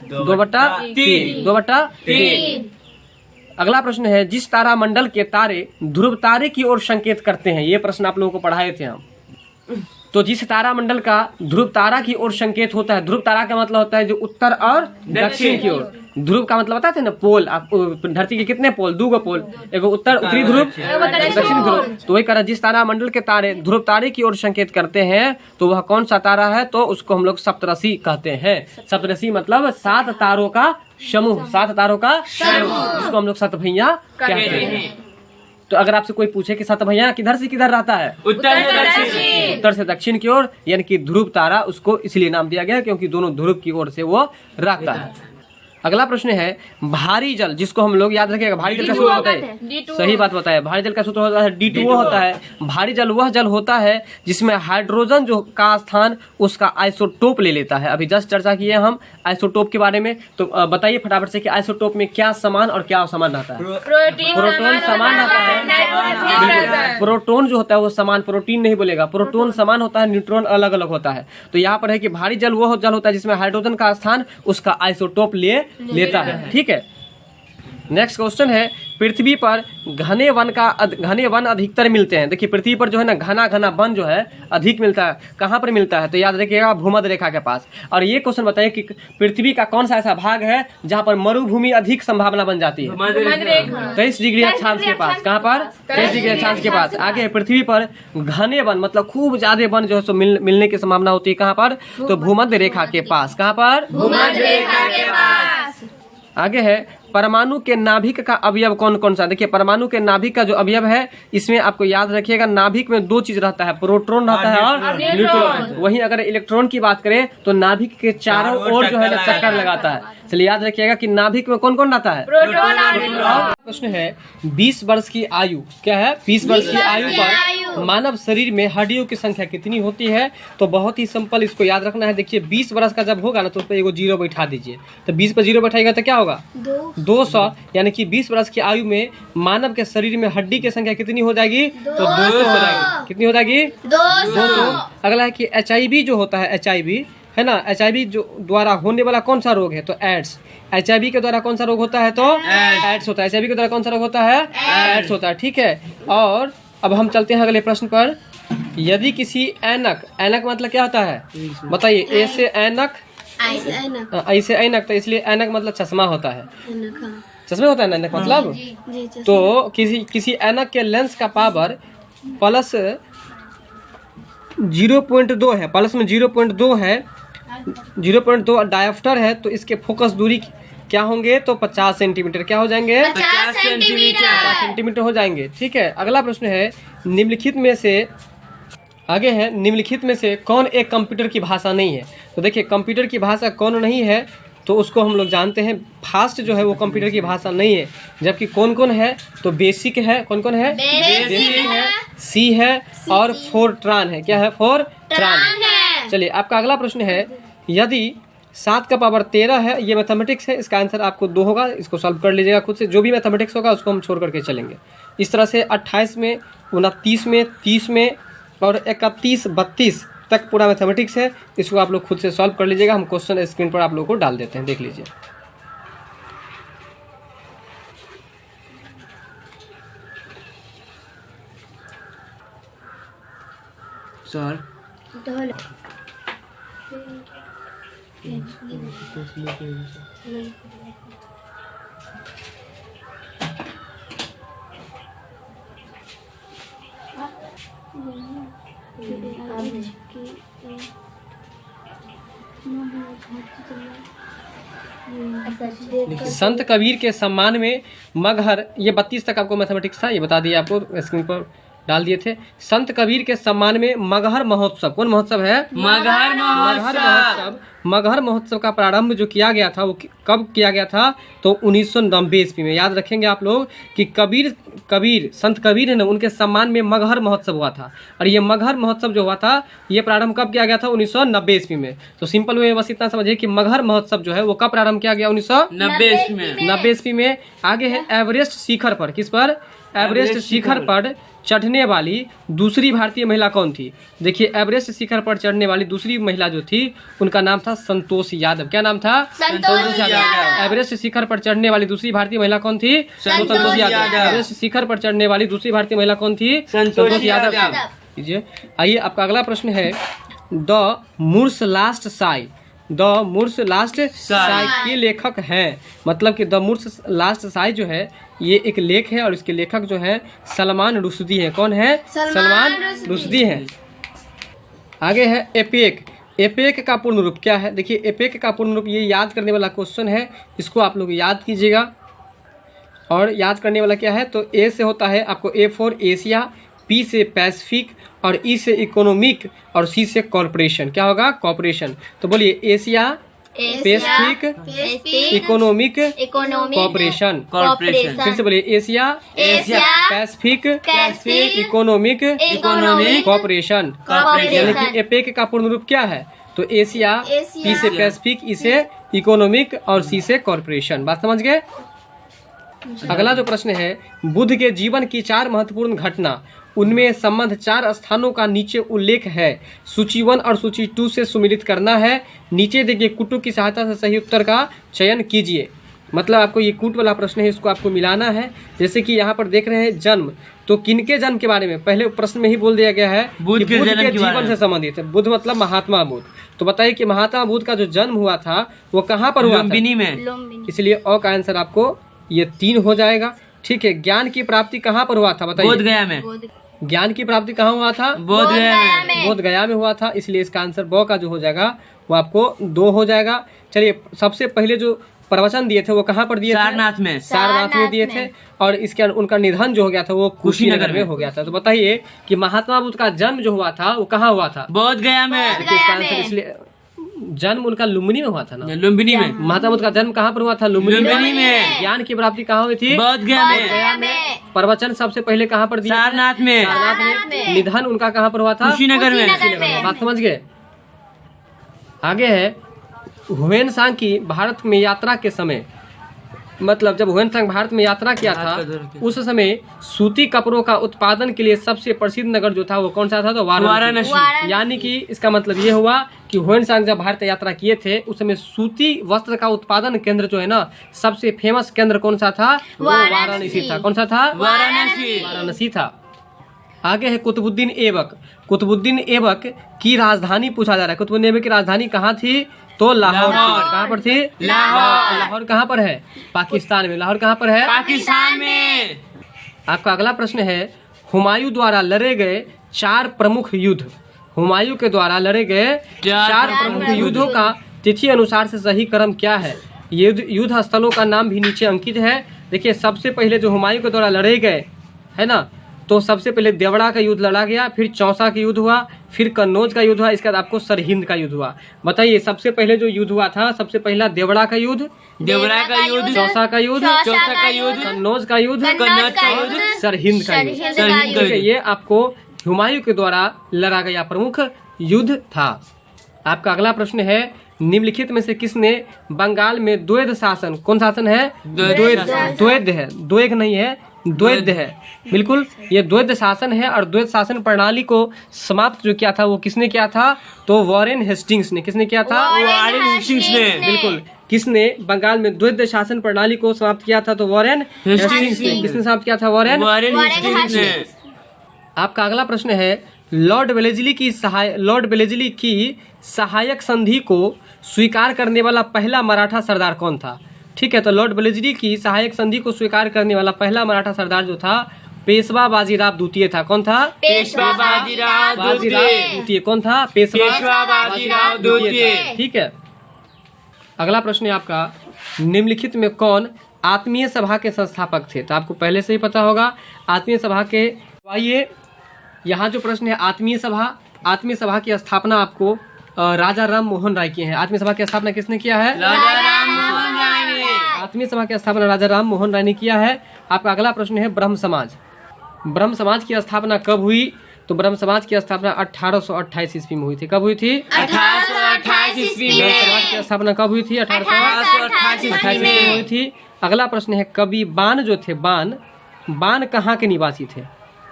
2/3। अगला प्रश्न है, जिस तारामंडल के तारे ध्रुव तारे की ओर संकेत करते हैं। ये प्रश्न आप लोगों को पढ़ाए थे हम। तो जिस तारामंडल का ध्रुव तारा की ओर संकेत होता है, ध्रुव तारा का मतलब होता है जो उत्तर और दक्षिण की ओर। ध्रुव का मतलब बताते हैं ना, पोल। आप धरती के कितने पोल? 2 गो पोल, एगो उत्तरी ध्रुव, दक्षिण ध्रुव। तो वही करा, जिस तारामंडल के तारे ध्रुव तारे की ओर संकेत करते हैं तो वह कौन सा तारा है? तो उसको हम लोग सप्तऋषि कहते हैं। सप्तऋषि मतलब 7 तारों का समूह, 7 तारों का समूह, जिसको हम लोग सतभैया कहते हैं। तो अगर आपसे कोई पूछे कि सतभैया किधर से किधर रहता है? उत्तर से दक्षिण की ओर, यानी कि ध्रुव तारा, उसको इसलिए नाम दिया गया क्योंकि दोनों ध्रुव की ओर से वो रहता है। अगला प्रश्न है, भारी जल, जिसको हम लोग याद रखिएगा, भारी जल का सूत्र होता है, सही बात बताया, भारी जल का सूत्र होता है D2O होता है। भारी जल वह जल होता है जिसमें हाइड्रोजन जो का स्थान उसका आइसोटोप ले लेता है। अभी जस्ट चर्चा किए हम आइसोटोप के बारे में। तो बताइए फटाफट से कि आइसोटोप में क्या समान और क्या असमान रहता है? प्रोटॉन समान रहता है। प्रोटॉन जो होता है वो समान, प्रोटीन नहीं बोलेगा, प्रोटॉन समान होता है, न्यूट्रॉन अलग अलग होता है। तो यहाँ पर है कि भारी जल वह जल होता है जिसमें हाइड्रोजन का स्थान उसका आइसोटोप लेता है। ठीक है। नेक्स्ट क्वेश्चन है, पृथ्वी पर घने वन अधिकतर मिलते हैं। देखिए, पृथ्वी पर जो है ना घना वन जो है अधिक मिलता है। कहाँ पर मिलता है? तो याद रखिएगा, भूमध्य रेखा के पास। और ये क्वेश्चन बताइए कि पृथ्वी का कौन सा ऐसा भाग है जहाँ पर मरुभूमि अधिक संभावना बन जाती है? 23 डिग्री अक्षांश के पास। कहाँ पर? 23 डिग्री अक्षांश के पास। आगे पृथ्वी पर घने वन मतलब खूब ज्यादा वन जो है मिलने की संभावना होती है। कहाँ पर? तो भूमध्य रेखा के पास। कहाँ पर? भूमध्य रेखा के पास। आगे है, परमाणु के नाभिक का अवयव कौन कौन सा? देखिए, परमाणु के नाभिक का जो अवयव है, इसमें आपको याद रखिएगा, नाभिक में 2 चीज रहता है, प्रोटॉन रहता है और न्यूट्रॉन। वहीं अगर इलेक्ट्रॉन की बात करें तो नाभिक के चारों ओर जो है चक्कर लगाता है। चलिए याद रखिएगा कि नाभिक में कौन कौन रहता है? प्रोटॉन और न्यूट्रॉन। प्रश्न है, 20 वर्ष की आयु, क्या है? 20 वर्ष की आयु पर मानव शरीर में हड्डियों की संख्या कितनी होती है? तो बहुत ही सिंपल, इसको याद रखना है। देखिए, 20 वर्ष का जब होगा ना तो उस पर एगो 0 बैठा दीजिए। तो 20 पर 0 बैठाएगा तो क्या होगा? 200। यानी कि 20 वर्ष की आयु में मानव के शरीर में हड्डी की संख्या कितनी हो जाएगी? तो 200 हो जाएगी। कितनी हो जाएगी? 200। अगला है कि HIV जो होता है, HIV है ना, HIV जो द्वारा होने वाला कौन सा रोग है? तो एड्स। HIV के द्वारा कौन सा रोग होता है? तो एड्स होता है। HIV के द्वारा कौन सा रोग होता है? एड्स होता है। ठीक है। और अब हम चलते हैं अगले प्रश्न पर। यदि किसी ऐनक मतलब क्या होता है बताइए? ऐसे ऐनक, ऐसे ऐनक, तो इसलिए ऐनक मतलब चश्मा होता है। चश्मे होता है ना ऐनक मतलब। तो किसी ऐनक के लेंस का पावर प्लस 0.2 है, प्लस में 0.2 है, 0.2 डायोप्टर है, तो इसके फोकस दूरी क्या होंगे? तो 50 सेंटीमीटर। क्या हो जाएंगे? 50 सेंटीमीटर हो जाएंगे। ठीक है। अगला प्रश्न है, निम्नलिखित में से, आगे है, निम्नलिखित में से कौन एक कंप्यूटर की भाषा नहीं है? तो देखिए, कंप्यूटर की भाषा कौन नहीं है तो उसको हम लोग जानते हैं, फास्ट जो है वो कंप्यूटर की भाषा नहीं है। जबकि कौन कौन है? तो बेसिक है। कौन कौन है? बेसिक है, सी है और फोरट्रान है। क्या है? फोरट्रान है। चलिए, आपका अगला प्रश्न है, यदि 7 का पावर 13 है, ये मैथमेटिक्स है, इसका आंसर आपको 2 होगा। इसको सॉल्व कर लीजिएगा खुद से। जो भी मैथमेटिक्स होगा उसको हम छोड़ करके चलेंगे। इस तरह से 28 में, 29 में, 30 में और 31, 32 तक पूरा मैथमेटिक्स है। इसको आप लोग खुद से सॉल्व कर लीजिएगा। हम क्वेश्चन स्क्रीन पर आप लोगों को डाल देते हैं, देख लीजिए। सर संत कबीर के सम्मान में मगहर, ये 32 तक आपको मैथमेटिक्स था, ये बता दिए आपको स्क्रीन पर डाल दिए थे। संत कबीर के सम्मान में मगहर महोत्सव, कौन महोत्सव है? मगहर महोत्सव। मगहर महोत्सव का प्रारंभ जो किया गया था वो कब किया गया था? तो 1990 ईस्वी में। याद रखेंगे आप लोग कि कबीर संत कबीर है ना, उनके सम्मान में मगहर महोत्सव हुआ था। और ये मगहर महोत्सव जो हुआ था ये प्रारंभ कब किया गया था? 1990 ईस्वी में। तो सिंपल वे बस इतना समझिए कि मगहर महोत्सव जो है वो कब प्रारंभ किया गया? 1990 ईस्वी में। आगे है एवरेस्ट शिखर पर, किस पर? एवरेस्ट शिखर पर चढ़ने वाली दूसरी भारतीय महिला कौन थी? देखिए एवरेस्ट शिखर पर चढ़ने वाली दूसरी महिला जो थी उनका नाम था संतोष यादव। क्या नाम था? संतोष यादव। एवरेस्ट शिखर पर चढ़ने वाली दूसरी भारतीय महिला कौन थी? संतोष यादव। एवरेस्ट शिखर पर चढ़ने वाली दूसरी भारतीय महिला कौन थी? संतोष यादव। कीजिए। आइए आपका अगला प्रश्न है, the Moor's last sigh, the Moor's last sigh के लेखक हैं, मतलब कि द मूर्स लास्ट साई जो है ये एक लेख है और इसके लेखक जो है सलमान रुश्दी है। कौन है? सलमान रुश्दी है। आगे है एपेक। एपेक का पूर्ण रूप क्या है? देखिए एपेक का पूर्ण रूप, ये याद करने वाला क्वेश्चन है, इसको आप लोग याद कीजिएगा। और याद करने वाला क्या है? तो ए से होता है आपको ए फॉर एशिया, पी से पैसिफिक, और ई से इकोनॉमिक, और सी से कॉर्पोरेशन। क्या होगा? कॉर्पोरेशन। तो बोलिए एशिया, पैसिफिक, इकोनॉमिक, कॉर्पोरेशन। फिर से बोलिए एशिया, पैसिफिक, इकोनॉमिक, कॉर्पोरेशन। यानी कि एपेक का पूर्ण रूप क्या है? तो एशिया, पी से पैसिफिक, ई से इकोनॉमिक, और सी से कॉर्पोरेशन। बात समझ गए? अगला जो प्रश्न है, बुद्ध के जीवन की 4 महत्वपूर्ण घटना, उनमें संबंध 4 स्थानों का नीचे उल्लेख है। सूची 1 और सूची 2 से सुमिलित करना है। नीचे देखिए कुटु की सहायता से सही उत्तर का चयन कीजिए। मतलब आपको ये कूट वाला प्रश्न है, इसको आपको मिलाना है। जैसे कि यहाँ पर देख रहे हैं जन्म, तो किनके जन्म के बारे में पहले प्रश्न में ही बोल दिया गया है, बुद्ध के जीवन से संबंधित है। बुद्ध मतलब महात्मा बुद्ध। तो बताइए कि महात्मा बुद्ध का जो जन्म हुआ था वो कहाँ पर हुआ? लुम्बिनी में। इसलिए अ का आंसर आपको ये 3 हो जाएगा। ठीक है। ज्ञान की प्राप्ति कहाँ पर हुआ था? बताइए। बोध गया में। ज्ञान की प्राप्ति कहाँ हुआ था? बोध गया में हुआ था। इसलिए इसका आंसर ब का जो हो जाएगा वो आपको 2 हो जाएगा। चलिए, सबसे पहले जो प्रवचन दिए थे वो कहाँ पर दिए थे? सारनाथ में दिए थे। और इसके उनका निधन जो हो गया था वो कुशीनगर में हो गया था। तो बताइए कि महात्मा बुद्ध का जन्म जो हुआ था वो कहाँ हुआ था? बोध गया में। इसका आंसर इसलिए जन्म उनका लुम्बिनी में हुआ था ना, लुम्बिनी में। महात्मा बुद्ध का जन्म कहाँ पर हुआ था? लुम्बिनी में। ज्ञान की प्राप्ति कहाँ हुई थी? बोध गया में। प्रवचन सबसे पहले कहाँ पर दिया? सारनाथ में। निधन उनका कहाँ पर हुआ था? कुशीनगर में। बात समझ गए? आगे है, हुएन सांग की भारत में यात्रा के समय, मतलब जब हुएन सांग भारत में यात्रा किया था उस समय सूती कपड़ों का उत्पादन के लिए सबसे प्रसिद्ध नगर जो था वो कौन सा था? तो वाराणसी। यानी कि इसका मतलब ये हुआ कि हुएन सांग जब भारत यात्रा किए थे उस समय सूती वस्त्र का उत्पादन केंद्र जो है ना, सबसे फेमस केंद्र कौन सा था? वाराणसी था। कौन सा था? वाराणसी था। आगे है कुतुबुद्दीन ऐबक। कुतुबुद्दीन ऐबक की राजधानी पूछा जा रहा है। कुतुबुद्दीन ऐबक की राजधानी कहाँ थी? तो लाहौर। कहाँ पर थी? लाहौर कहाँ पर है? पाकिस्तान में। लाहौर कहाँ पर है? पाकिस्तान में। आपका अगला प्रश्न है, हुमायूं द्वारा लड़े गए 4 प्रमुख युद्ध, हुमायूं के द्वारा लड़े गए 4 प्रमुख युद्धों का तिथि अनुसार से सही क्रम क्या है? युद्ध स्थलों का नाम भी नीचे अंकित है। देखिए सबसे पहले जो हुमायूं के द्वारा लड़े गए है ना, तो सबसे पहले देवड़ा का युद्ध लड़ा गया, फिर चौसा का युद्ध हुआ, फिर कन्नौज का युद्ध हुआ, इसके बाद आपको सरहिंद का युद्ध हुआ। बताइए सबसे पहले जो युद्ध हुआ था, सबसे पहला देवड़ा का युद्ध, चौसा का युद्ध, कन्नौज का युद्ध, सरहिंद का युद्ध। ये आपको हुमायूं के द्वारा लड़ा गया प्रमुख युद्ध था। आपका अगला प्रश्न है, निम्नलिखित में से किसने बंगाल में द्वैध शासन, कौन शासन है? द्वैध है, द्वैध नहीं है, द्वैध है। बिल्कुल ये द्वैध शासन है। और द्वैध शासन प्रणाली को समाप्त जो किया था वो किसने किया था? तो वॉरेन हेस्टिंग्स ने। किसने किया था? वॉरेन हेस्टिंग्स ने। बिल्कुल। किसने बंगाल में द्वैध शासन प्रणाली को समाप्त किया था? तो वॉरेन हेस्टिंग्स ने। किसने समाप्त किया था? वॉरेन हेस्टिंग्स ने। आपका अगला प्रश्न है, लॉर्ड वेलेस्ली की सहायक संधि को स्वीकार करने वाला पहला मराठा सरदार कौन था? ठीक है, तो लॉर्ड वेलेस्ली की सहायक संधि को स्वीकार करने वाला पहला मराठा सरदार जो था पेशवा बाजीराव द्वितीय था। कौन था? पेशवा बाजीराव द्वितीय। कौन था? पेशवा बाजीराव द्वितीय। ठीक है। अगला प्रश्न है आपका, निम्नलिखित में कौन आत्मीय सभा के संस्थापक थे? तो आपको पहले से ही पता होगा आत्मीय सभा के। आइए यहाँ जो प्रश्न है, आत्मीय सभा की स्थापना आपको राजा राम मोहन राय की है। आत्मीय सभा की स्थापना किसने किया है? राजा राम मोहन राय ने। आत्मीय सभा की स्थापना राजा राम मोहन राय ने किया है। आपका अगला प्रश्न है, ब्रह्म समाज की स्थापना कब हुई? तो ब्रह्म समाज की स्थापना 1828 ईस्वी में हुई थी। कब हुई थी? 1828 ईस्वी ब्रह्म में। समाज की स्थापना कब हुई थी? 1828 ईस्वी में हुई थी। अगला प्रश्न है, कवि बान जो थे, बान कहाँ के निवासी थे?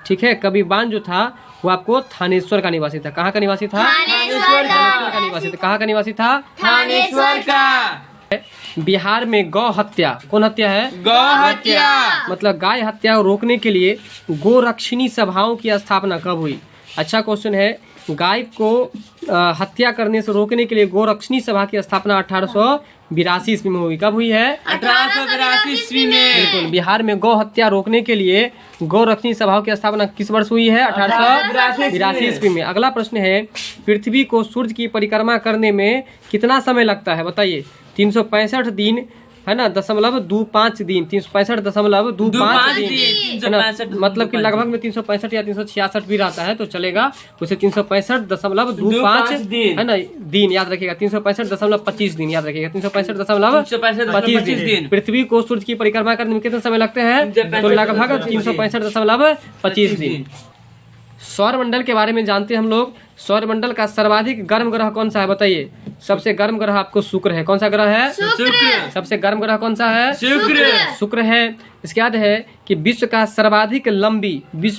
ठीक है, कवि बान जो था वो आपको थानेश्वर का निवासी था। कहाँ का निवासी था? थानेश्वर का निवासी था। कहाँ का निवासी था? थानेश्वर का। बिहार में गौ हत्या, कौन हत्या है? गौ हत्या। मतलब गाय हत्या को रोकने के लिए गोरक्षिणी सभाओं की स्थापना कब हुई? अच्छा क्वेश्चन है। गाय को हत्या करने से रोकने के लिए गोरक्षिणी सभा की स्थापना 1882 ईस्वी में हुई। कब हुई है? 1882 ईस्वी में। बिल्कुल। बिहार में गौ हत्या रोकने के लिए गोरक्षिणी सभाओं की स्थापना किस वर्ष हुई है? 1882 ईस्वी में। अगला प्रश्न है, पृथ्वी को सूर्य की परिक्रमा करने में कितना समय लगता है? बताइए। 365 दिन है ना, 0.25 दिन, 365.25 दिन है ना। मतलब कि लगभग में 365 या 366 भी रहता है तो चलेगा। उसे 365.25 दिन है ना दिन याद रखिएगा। 365.25 दिन याद रखिएगा। 365.25 दिन। पृथ्वी को सूर्य की परिक्रमा करने में कितने समय लगते हैं? तो लगभग 365.25 दिन। सौरमंडल के बारे में जानते हैं हम लोग। सौरमंडल का सर्वाधिक गर्म ग्रह कौन सा है? बताइए। सबसे गर्म ग्रह आपको शुक्र है। कौन सा ग्रह है? शुक्र। सबसे गर्म ग्रह कौन सा है? शुक्र है। इसके बाद है कि विश्व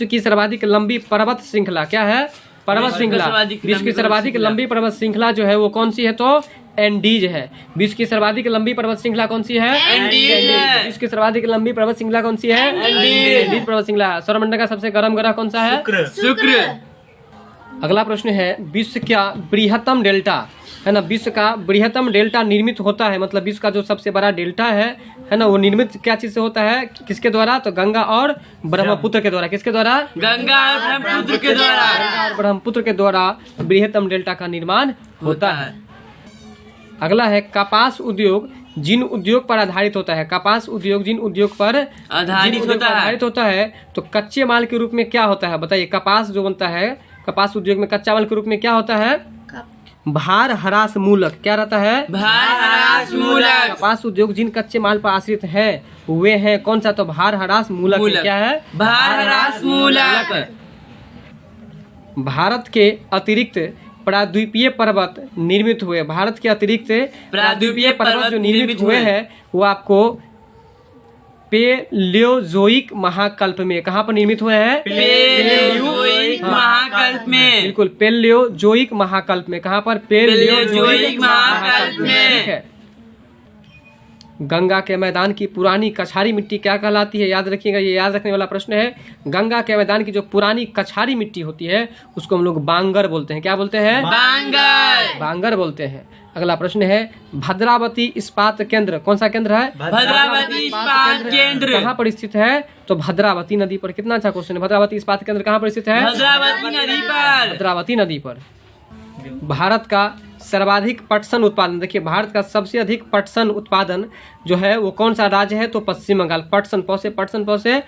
की सर्वाधिक लंबी पर्वत श्रृंखला क्या है? पर्वत श्रृंखला। विश्व की सर्वाधिक लंबी पर्वत श्रृंखला जो है वो कौन सी है? तो एंडीज है। विश्व की सर्वाधिक लंबी पर्वत श्रृंखला कौन सी है? एंडीज। विश्व की सर्वाधिक लंबी पर्वत श्रृंखला कौन सी है? एंडीज पर्वत श्रृंखला। सौरमंडल का सबसे गर्म ग्रह कौन सा है? शुक्र। अगला प्रश्न है, विश्व का बृहत्तम डेल्टा है ना, विश्व का बृहत्तम डेल्टा निर्मित होता है, मतलब विश्व का जो सबसे बड़ा डेल्टा है ना, वो निर्मित क्या चीज से होता है? किसके द्वारा? तो गंगा और ब्रह्मपुत्र के द्वारा। किसके द्वारा? गंगा और ब्रह्मपुत्र के द्वारा। गंगा और ब्रह्मपुत्र के द्वारा बृहत्तम डेल्टा का निर्माण होता है। अगला है, कपास उद्योग जिन उद्योग पर आधारित होता है। कपास उद्योग जिन उद्योग पर आधारित होता है तो कच्चे माल के रूप में क्या होता है? बताइए। कपास जो बनता है कपास उद्योग में कच्चा माल के रूप में क्या होता है? भार ह्रास मूलक। क्या रहता है? भार ह्रास मूलक। कपास उद्योग जिन कच्चे माल पर आश्रित है वे हैं कौन सा? तो भार ह्रास मूलक। क्या है? भार ह्रास मूलक। भारत के अतिरिक्त प्राद्वीपीय पर्वत निर्मित हुए। भारत के अतिरिक्त प्राद्वीपीय पर्वत जो निर्मित हुए हैं वो आपको पेलियोजोइक महाकल्प में कहाँ पर निर्मित हुए हैं? पेलियोजोइक महाकल्प में। बिल्कुल, पेलियोजोइक महाकल्प में। कहाँ पर? पेलियोजोइक महाकल्प में। ठीक है। गंगा के मैदान की पुरानी कछारी मिट्टी क्या कहलाती है? याद रखिएगा, ये याद रखने वाला प्रश्न है। गंगा के मैदान की जो पुरानी कछारी मिट्टी होती है उसको हम लोग बांगर बोलते हैं। क्या बोलते हैं? बांगर बोलते हैं। अगला प्रश्न है, भद्रावती इस्पात केंद्र कौन सा केंद्र है? भद्रावती इस्पात केंद्र। कहाँ पर स्थित है? तो भद्रावती नदी पर। कितना अच्छा क्वेश्चन है। भद्रावती इस्पात केंद्र कहाँ पर स्थित है? भद्रावती नदी पर। भारत का सर्वाधिक पटसन उत्पादन, देखिए भारत का सबसे अधिक पटसन उत्पादन जो है वो कौन सा राज्य है? तो पश्चिम बंगाल। पटसन पौसे पश्चिम बंगाल।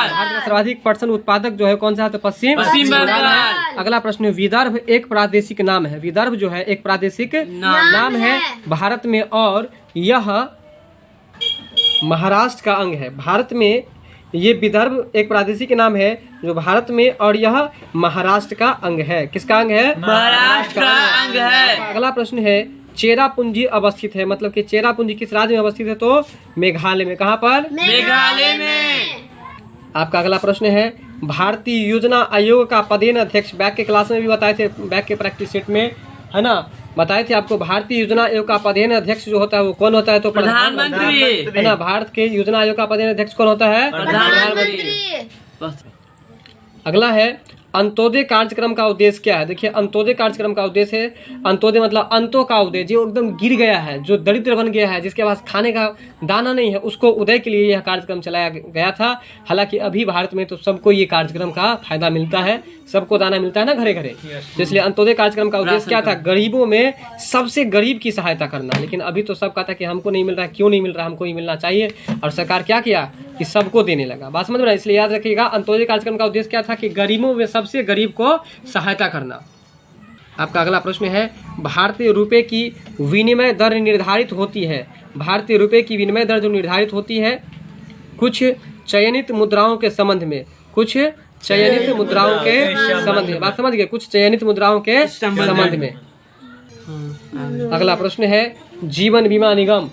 भारत का सर्वाधिक पटसन उत्पादक जो है कौन सा है? तो पश्चिम बंगाल। अगला प्रश्न, विदर्भ एक प्रादेशिक नाम है। विदर्भ जो है एक प्रादेशिक नाम है भारत में और यह महाराष्ट्र का अंग है। भारत में ये विदर्भ एक प्रादेशिक नाम है जो भारत में और यह महाराष्ट्र का अंग है। किसका अंग है? महाराष्ट्र का अंग है। अगला प्रश्न है, चेरापूंजी अवस्थित है, मतलब कि चेरापूंजी किस राज्य में अवस्थित है? तो मेघालय में। कहाँ पर? मेघालय में। आपका अगला प्रश्न है, भारतीय योजना आयोग का पदेन अध्यक्ष, बैक के क्लास में भी बताए थे, बैक के प्रैक्टिस सेट में है ना, बताए थे आपको। भारतीय योजना आयोग का पदेन अध्यक्ष जो होता है वो कौन होता है? तो प्रधानमंत्री है ना। भारत के योजना आयोग का पदेन अध्यक्ष कौन होता है? प्रधानमंत्री। अगला है, अंत्योदय कार्यक्रम का उद्देश्य क्या है? देखिए अंत्योदय कार्यक्रम का उद्देश्य है, अंत्योदय मतलब अंतों का उदय, जो एकदम गिर गया है, जो दरिद्र बन गया है, जिसके पास खाने का दाना नहीं है, उसको उदय के लिए यह कार्यक्रम चलाया गया था। हालांकि अभी भारत में तो सबको ये कार्यक्रम का फायदा मिलता है, सबको दाना मिलता है ना घरे घरे, तो इसलिए अंत्योदय कार्यक्रम का उद्देश्य क्या था? गरीबों में सबसे गरीब की सहायता करना। लेकिन अभी तो सब कहता है कि हमको नहीं मिल रहा है, क्यों नहीं मिल रहा, हमको ही मिलना चाहिए, और सरकार क्या किया कि सबको देने लगा। बात समझ में रहा? इसलिए याद रखिएगा अंत्योदय कार्यक्रम का उद्देश्य क्या था कि गरीबों में सबसे गरीब को सहायता करना। आपका अगला प्रश्न है, भारतीय रुपए की विनिमय दर निर्धारित होती है। भारतीय रुपए की विनिमय दर जो निर्धारित होती है कुछ चयनित मुद्राओं के संबंध में, कुछ चयनित मुद्राओं के संबंध में। बात समझ गए? कुछ चयनित मुद्राओं के संबंध में। अगला प्रश्न है, जीवन बीमा निगम।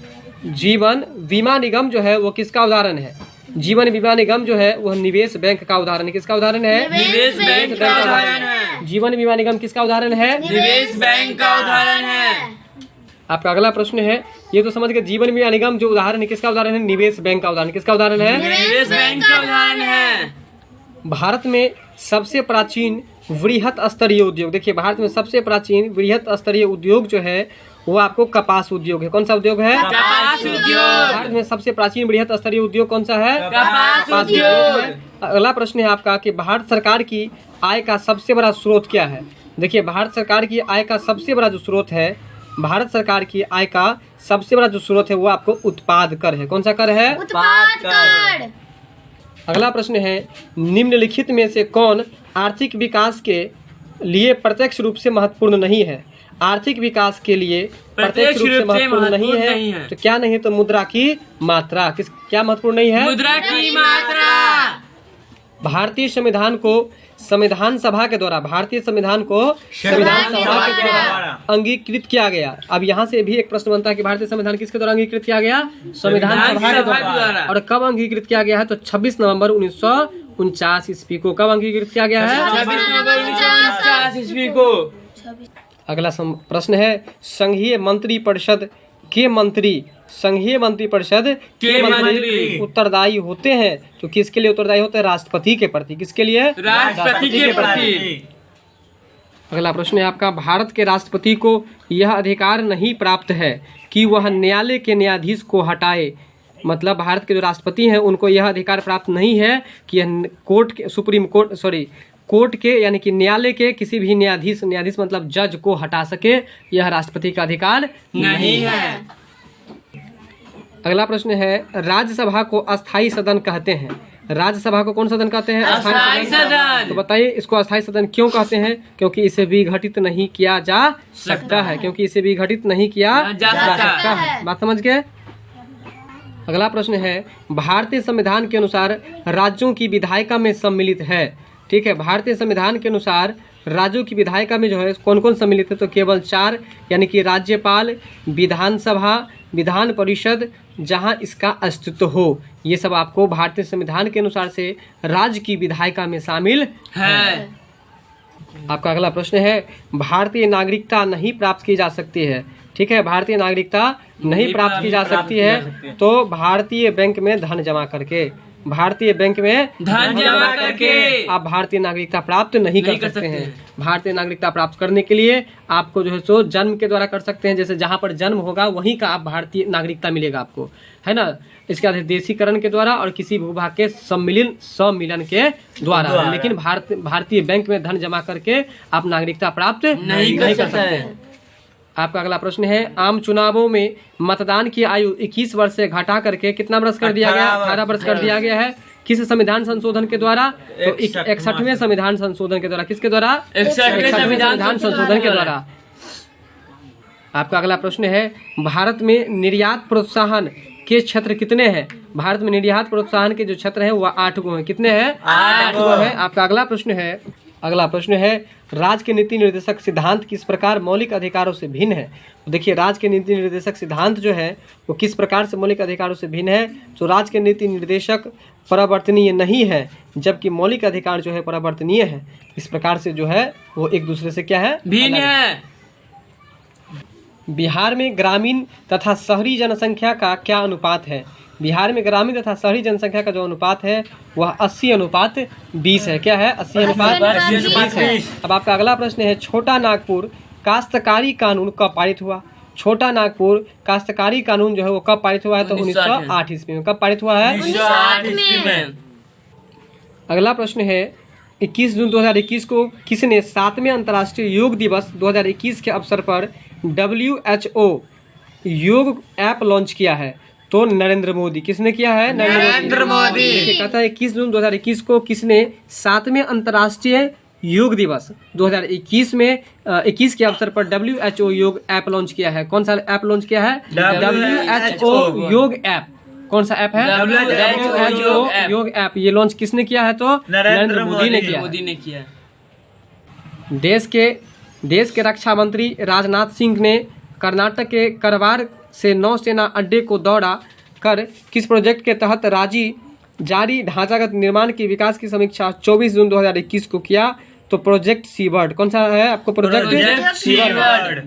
जीवन बीमा निगम जो है वो किसका उदाहरण है? जीवन बीमा निगम जो है वह निवेश बैंक का उदाहरण है। किसका उदाहरण है? निवेश बैंक का उदाहरण है। जीवन बीमा निगम किसका उदाहरण है? निवेश बैंक का उदाहरण है। आपका अगला प्रश्न है, ये तो समझ गए जीवन बीमा निगम जो उदाहरण है किसका उदाहरण है? निवेश बैंक का उदाहरण। किसका उदाहरण है? निवेश बैंक का उदाहरण है। भारत में सबसे प्राचीन वृहत स्तरीय उद्योग, देखिए भारत में सबसे प्राचीन वृहत स्तरीय उद्योग जो है वो आपको कपास उद्योग है। कौन सा उद्योग है? कपास उद्योग। भारत में सबसे प्राचीन वृहत स्तरीय उद्योग कौन सा है? कपास उद्योग है। अगला प्रश्न है आपका कि भारत सरकार की आय का सबसे बड़ा स्रोत क्या है? देखिए भारत सरकार की आय का सबसे बड़ा जो स्रोत है, भारत सरकार की आय का सबसे बड़ा जो स्रोत है वो आपको उत्पाद कर है। कौन सा कर है? उत्पाद कर। अगला प्रश्न है, निम्नलिखित में से कौन आर्थिक विकास के लिए प्रत्यक्ष रूप से महत्वपूर्ण नहीं है? आर्थिक विकास के लिए प्रत्यक्ष रूप से महत्वपूर्ण नहीं है, तो क्या नहीं है? तो मुद्रा की मात्रा। किस क्या महत्वपूर्ण नहीं है? मुद्रा की मात्रा। भारतीय संविधान को संविधान सभा के द्वारा, भारतीय संविधान को संविधान सभा के द्वारा अंगीकृत किया गया। अब यहाँ से भी एक प्रश्न बनता है कि भारतीय संविधान किसके द्वारा अंगीकृत किया गया? संविधान सभा के द्वारा। और कब अंगीकृत किया गया है? तो 26 नवंबर 1949 ईस्वी को। कब अंगीकृत किया गया है? 26 नवंबर 1949 ईस्वी को। अगला प्रश्न है, संघीय मंत्री परिषद के मंत्री, संघीय मंत्री परिषद के मंत्री उत्तरदायी होते हैं, तो किसके लिए उत्तरदायी होते हैं? राष्ट्रपति के प्रति। किसके लिए? राष्ट्रपति के प्रति। अगला प्रश्न है आपका, भारत के राष्ट्रपति को यह अधिकार नहीं प्राप्त है कि वह न्यायालय के न्यायाधीश को हटाए। मतलब भारत के जो राष्ट्रपति हैं उनको यह अधिकार प्राप्त नहीं है कि यह कोर्ट के, सुप्रीम कोर्ट कोर्ट के यानी कि न्यायालय के किसी भी न्यायाधीश, न्यायाधीश मतलब जज को हटा सके, यह राष्ट्रपति का अधिकार नहीं है। अगला प्रश्न है, राज्यसभा को अस्थायी सदन कहते हैं। राज्यसभा को कौन सदन कहते हैं? अस्थायी सदन। तो बताइए इसको अस्थायी सदन क्यों कहते हैं? क्योंकि इसे विघटित नहीं किया जा सकता है, क्योंकि इसे विघटित नहीं किया जा सकता है। बात समझ गए? अगला प्रश्न है, भारतीय संविधान के अनुसार राज्यों की विधायिका में सम्मिलित है। ठीक है, भारतीय संविधान के अनुसार राज्यों की विधायिका में जो है कौन कौन सम्मिलित है? तो केवल 4, यानी कि राज्यपाल, विधानसभा, विधान परिषद, जहां इसका अस्तित्व हो, ये सब आपको भारतीय संविधान के अनुसार से राज्य की विधायिका में शामिल है। आपका अगला प्रश्न है, भारतीय नागरिकता नहीं प्राप्त की जा सकती है। ठीक है, भारतीय नागरिकता नहीं प्राप्त की जा सकती है तो भारतीय बैंक में धन जमा करके, भारतीय बैंक में धन जमा करके आप भारतीय नागरिकता प्राप्त नहीं कर सकते हैं। भारतीय नागरिकता प्राप्त करने के लिए आपको जो है सो जन्म के द्वारा कर सकते हैं, जैसे जहां पर जन्म होगा वहीं का आप भारतीय नागरिकता मिलेगा आपको, है ना। इसके बाद देशीकरण के द्वारा और किसी भूभाग के सम्मिलन के द्वारा। लेकिन भारतीय बैंक में धन जमा करके आप नागरिकता प्राप्त नहीं कर सकते। आपका अगला प्रश्न है, आम चुनावों में मतदान की आयु 21 वर्ष से घटा करके कितना वर्ष कर दिया गया? 18 वर्ष कर दिया गया है। किस संविधान संशोधन के द्वारा? तो 61वें संविधान संशोधन के द्वारा। किसके द्वारा? 61वें संविधान संशोधन के द्वारा। आपका अगला प्रश्न है, भारत में निर्यात प्रोत्साहन के क्षेत्र कितने हैं? भारत में निर्यात प्रोत्साहन के जो क्षेत्र है वह 8 गो है। कितने हैं? 8 गो है। आपका अगला प्रश्न है, राज्य के नीति निर्देशक सिद्धांत किस प्रकार मौलिक अधिकारों से भिन्न है? तो देखिए राज्य के नीति निर्देशक सिद्धांत जो है वो किस प्रकार से मौलिक अधिकारों से भिन्न है? तो राज्य के नीति निर्देशक परिवर्तनीय नहीं है, जबकि मौलिक अधिकार जो है परिवर्तनीय है। इस प्रकार से जो है वो एक दूसरे से क्या है? भिन्न है। बिहार में ग्रामीण तथा शहरी जनसंख्या का क्या अनुपात है? बिहार में ग्रामीण तथा शहरी जनसंख्या का जो अनुपात है वह 80:20 है। क्या है? 80:20 है। अब आपका अगला प्रश्न है, छोटा नागपुर काश्तकारी कानून कब पारित हुआ? छोटा नागपुर काश्तकारी कानून जो है वो कब पारित हुआ है? तो 1908 ईस्वी में। कब पारित हुआ है? 1908 ईस्वी में। अगला प्रश्न है, 21 जून 2021 को किसने 7वें अंतर्राष्ट्रीय योग दिवस 2021 के अवसर पर WHO योग ऐप लॉन्च किया है? तो नरेंद्र मोदी। किसने किया है? नरेंद्र मोदी। देखिए, कहता है 21 जून 2021 को किसने 7वें अंतर्राष्ट्रीय योग दिवस 2021 में 21 के अवसर पर WHO योग ऐप लॉन्च किया है? कौन सा ऐप लॉन्च किया है? WHO योग ऐप। कौन सा ऐप है? WHO योग ऐप। ये लॉन्च किसने किया है? तो नरेंद्र मोदी ने किया। मोदी ने किया। देश के रक्षा मंत्री राजनाथ सिंह ने कर्नाटक के करवार से नौसेना अड्डे को दौरा कर किस प्रोजेक्ट के तहत जारी ढांचागत निर्माण के विकास की समीक्षा 24 जून 2021 को किया? तो प्रोजेक्ट सीबर्ड। कौन सा है आपको? Project seabird.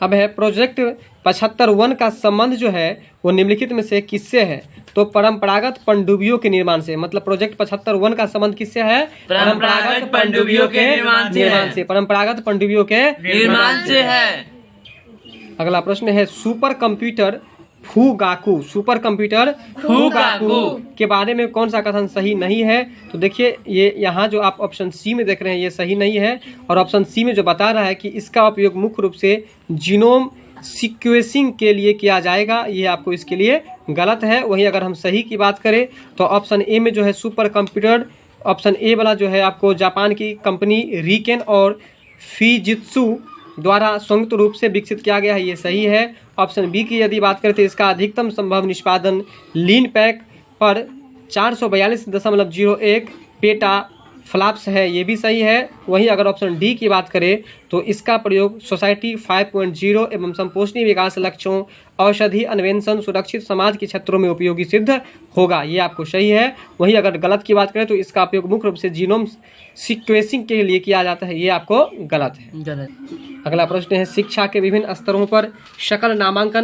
अब है प्रोजेक्ट 75-1 का संबंध जो है वो निम्नलिखित में से किससे है? तो परंपरागत पनडुब्बियों के निर्माण से। मतलब प्रोजेक्ट 75-1 का संबंध किससे है? परंपरागत पनडुब्बियों के निर्माण से। परंपरागत पनडुब्बियों के निर्माण से है। अगला प्रश्न है, सुपर कंप्यूटर फूगाकू के बारे में कौन सा कथन सही नहीं है? तो देखिए, ये यहाँ जो आप ऑप्शन सी में देख रहे हैं ये सही नहीं है, और ऑप्शन सी में जो बता रहा है कि इसका उपयोग मुख्य रूप से जीनोम सीक्वेंसिंग के लिए किया जाएगा, ये आपको इसके लिए गलत है। वहीं अगर हम सही की बात करें तो ऑप्शन ए में जो है सुपर कंप्यूटर, ऑप्शन ए वाला जो है आपको जापान की कंपनी रिकेन और फीजित्सु द्वारा संयुक्त रूप से विकसित किया गया है, ये सही है। ऑप्शन बी की यदि बात करें तो इसका अधिकतम संभव निष्पादन लीन पैक पर 442.01 पेटा फ्लॉप्स है, ये भी सही है। वहीं अगर ऑप्शन डी की बात करें तो इसका प्रयोग सोसाइटी 5.0 एवं संपोषणीय विकास लक्ष्यों, औषधि अन्वेषण, सुरक्षित समाज के क्षेत्रों में उपयोगी सिद्ध होगा, ये आपको सही है। वहीं अगर गलत की बात करें तो इसका उपयोग मुख्य रूप से जीनोम सीक्वेंसिंग के लिए किया जाता है, ये आपको गलत है। अगला प्रश्न है, शिक्षा के विभिन्न स्तरों पर सकल नामांकन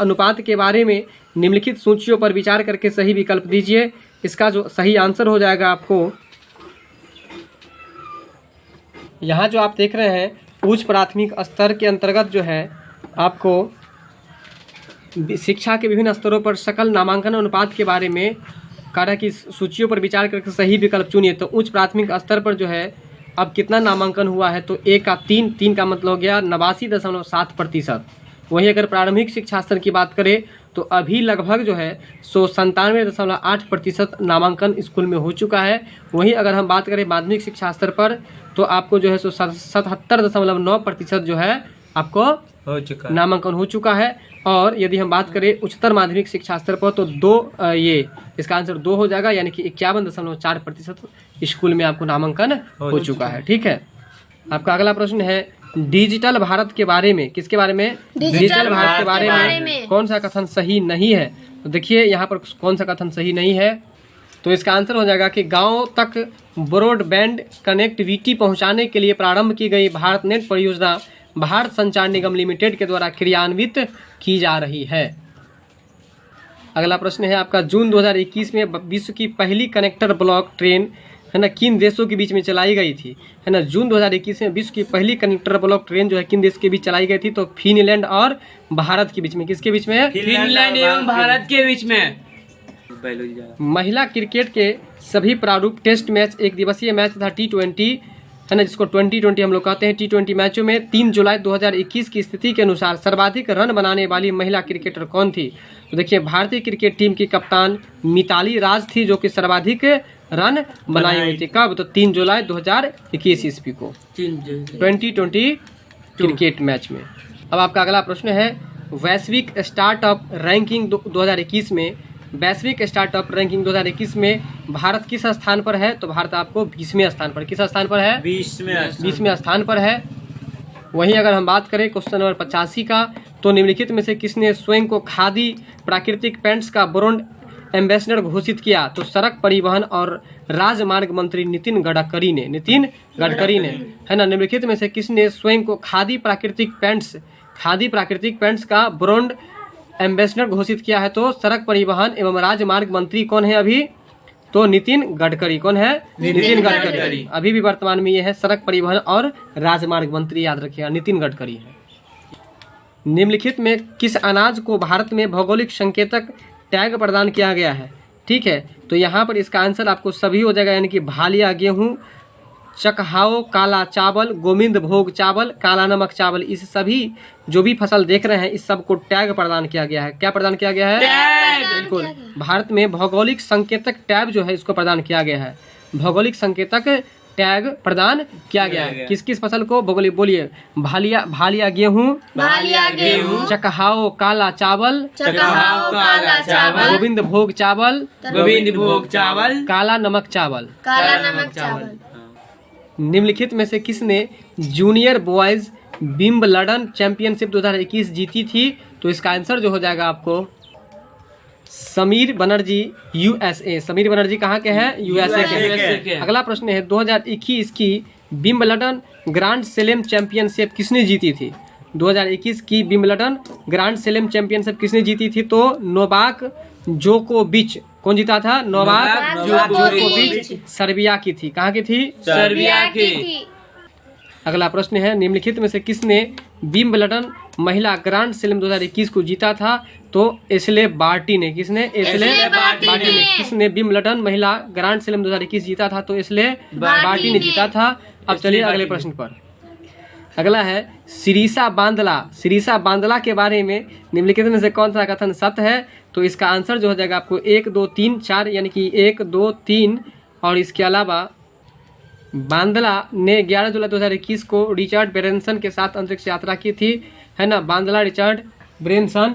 अनुपात के बारे में निम्नलिखित सूचियों पर विचार करके सही विकल्प दीजिए। इसका जो सही आंसर हो जाएगा आपको, यहाँ जो आप देख रहे हैं उच्च प्राथमिक स्तर के अंतर्गत जो है आपको शिक्षा के विभिन्न स्तरों पर सकल नामांकन अनुपात के बारे में कह रहा है कि सूचियों पर विचार करके सही विकल्प चुनिए। तो उच्च प्राथमिक स्तर पर जो है अब कितना नामांकन हुआ है? तो ए का 3 का मतलब हो गया 89.7%। वहीं अगर प्रारंभिक शिक्षा स्तर की बात करें तो अभी लगभग जो है 97.8% नामांकन स्कूल में हो चुका है। वहीं अगर हम बात करें माध्यमिक शिक्षा स्तर पर तो आपको जो है 77.9% जो है आपको नामांकन हो चुका है। और यदि हम बात करें उच्चतर माध्यमिक शिक्षा स्तर पर तो इसका आंसर 2 हो जाएगा, यानी कि 51.4% स्कूल में आपको नामांकन हो चुका है। ठीक है। आपका अगला प्रश्न है, डिजिटल भारत के बारे में, किसके बारे में? डिजिटल भारत के बारे में कौन सा कथन सही नहीं है? तो देखिए यहाँ पर कौन सा कथन सही नहीं है, तो इसका आंसर हो जाएगा कि गांव तक ब्रॉडबैंड कनेक्टिविटी पहुंचाने के लिए प्रारंभ की गई भारत नेट परियोजना भारत संचार निगम लिमिटेड के द्वारा क्रियान्वित की जा रही है। अगला प्रश्न है आपका, जून 2021 में विश्व की पहली कनेक्टर ब्लॉक ट्रेन है ना किन देशों के बीच में चलाई गई थी? है ना, जून 2021 में विश्व की पहली कनेक्टर ब्लॉक ट्रेन जो है किन देश के बीच चलाई गई थी? तो फिनलैंड और भारत के बीच में। किसके बीच में? फिनलैंड एवं भारत के बीच में। महिला क्रिकेट के सभी प्रारूप टेस्ट मैच, एक दिवसीय मैच तथा T20 है ना, जिसको 2020 हम लोग कहते हैं, T20 मैचों में 3 जुलाई 2021 की स्थिति के अनुसार सर्वाधिक रन बनाने वाली महिला क्रिकेटर कौन थी? तो देखिए, भारतीय क्रिकेट टीम की कप्तान मिताली राज थी जो कि सर्वाधिक रन बनाई हुई थी। कब? तो 3 जुलाई 2021 ईस्वी को 2020 क्रिकेट मैच में। अब आपका अगला प्रश्न है, वैश्विक स्टार्टअप रैंकिंग 2021 में, वैश्विक स्टार्टअप रैंकिंग 2021 में भारत किस स्थान पर है? तो भारत आपको 20वें स्थान पर। किस स्थान पर है? 20वें स्थान पर है। वहीं अगर हम बात करें क्वेश्चन नंबर 85 का, तो निम्नलिखित में से किसने स्वयं को खादी प्राकृतिक पेंट्स का ब्रांड एम्बेसडर घोषित किया? तो सड़क परिवहन और राजमार्ग मंत्री नितिन गडकरी ने है ना। निम्नलिखित में से किसने स्वयं को खादी प्राकृतिक पेंट्स का ब्रांड एम्बेसडर घोषित किया है? तो सड़क परिवहन एवं राजमार्ग मंत्री कौन है अभी? तो नितिन गडकरी। कौन है? नितिन गडकरी। अभी भी वर्तमान में ये है सड़क परिवहन और राजमार्ग मंत्री, याद रखिएगा, नितिन गडकरी है। निम्नलिखित में किस अनाज को भारत में भौगोलिक संकेतक टैग प्रदान किया गया है? ठीक है, तो यहाँ पर इसका आंसर आपको सभी हो जाएगा, यानी कि भालिया गेहूँ, चकहाओ काला चावल, गोविंद भोग चावल, काला नमक चावल, इस सभी जो भी फसल देख रहे हैं इस सब को टैग प्रदान किया गया है। क्या प्रदान किया गया है? बिल्कुल, भारत में भौगोलिक संकेतक टैग जो है इसको प्रदान किया गया है। भौगोलिक संकेतक टैग प्रदान किया गया है किस किस फसल को? भौगोलिक, बोलिए। भालिया गेहूँ, चकहाओ काला चावल, गोविंद भोग चावल, काला नमक चावल। निम्नलिखित में से किसने जूनियर बॉयज विंबलडन चैंपियनशिप 2021 जीती थी? तो इसका आंसर जो हो जाएगा आपको समीर बनर्जी, यूएसए। समीर बनर्जी कहाँ के हैं? यूएसए के। अगला प्रश्न है 2021 की विंबलडन ग्रांड स्लैम चैंपियनशिप किसने जीती थी? 2021 की विंबलडन ग्रांड स्लैम चैंपियनशिप किसने जीती थी? तो नोवाक जोकोविच। कौन जीता था? नोवाक जोकोविच सर्बिया की थी। कहाँ की थी? सर्बिया की। अगला प्रश्न है निम्नलिखित में से किसने विंबलडन महिला ग्रांड स्लैम 2021 को जीता था? तो एशले बार्टी ने। किसने? एशले बार्टी ने। किसने विंबलडन महिला ग्रांड स्लैम 2021 जीता था? तो एशले बार्टी ने जीता था। अब चलिए अगले प्रश्न पर। अगला है सिरीसा बांदला। सिरीसा बांदला के बारे में निम्नलिखित में से कौन सा कथन सत्य है? तो इसका आंसर जो हो जाएगा आपको 1, 2, 3, 4, यानी कि 1, 2, 3 और इसके अलावा बांदला ने 11 जुलाई 2021 को रिचर्ड ब्रेंसन के साथ अंतरिक्ष यात्रा की थी, है ना। बांदला रिचर्ड ब्रेंसन,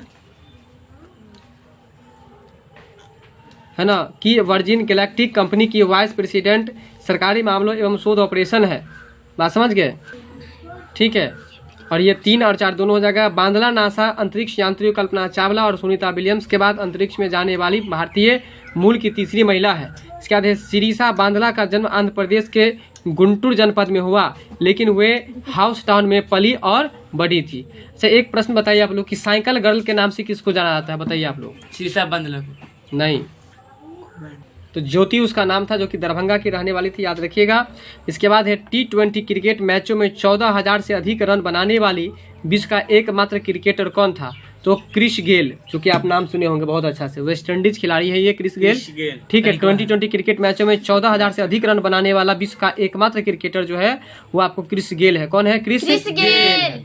है ना, की वर्जिन गैलेक्टिक कंपनी की वाइस प्रेसिडेंट सरकारी मामलों एवं शोध ऑपरेशन है। बात समझ गए? ठीक है, और ये 3 और 4 दोनों हो जाएगा। बांदला नासा अंतरिक्ष यात्री कल्पना चावला और सुनीता विलियम्स के बाद अंतरिक्ष में जाने वाली भारतीय मूल की तीसरी महिला है। इसके बाद है सिरीसा बांदला का जन्म आंध्र प्रदेश के गुंटूर जनपद में हुआ, लेकिन वे हाउस टाउन में पली और बड़ी थी। अच्छा, एक प्रश्न बताइए आप लोग कि साइकिल गर्ल के नाम से किसको जाना जाता है? बताइए आप लोग। सिरीसा बांदला को नहीं, तो ज्योति उसका नाम था, जो कि दरभंगा की रहने वाली थी, याद रखिएगा। इसके बाद है T20 क्रिकेट मैचों में 14,000 से अधिक रन बनाने वाली विश्व का एकमात्र क्रिकेटर कौन था? तो क्रिस गेल, जो कि आप नाम सुने होंगे बहुत अच्छा से, वेस्ट इंडीज खिलाड़ी है ये क्रिस गेल। ठीक है, 2020 क्रिकेट मैचों में 14,000 से अधिक रन बनाने वाला विश्व का एकमात्र क्रिकेटर जो है वो आपको क्रिस गेल है। कौन है? Chris Gayle.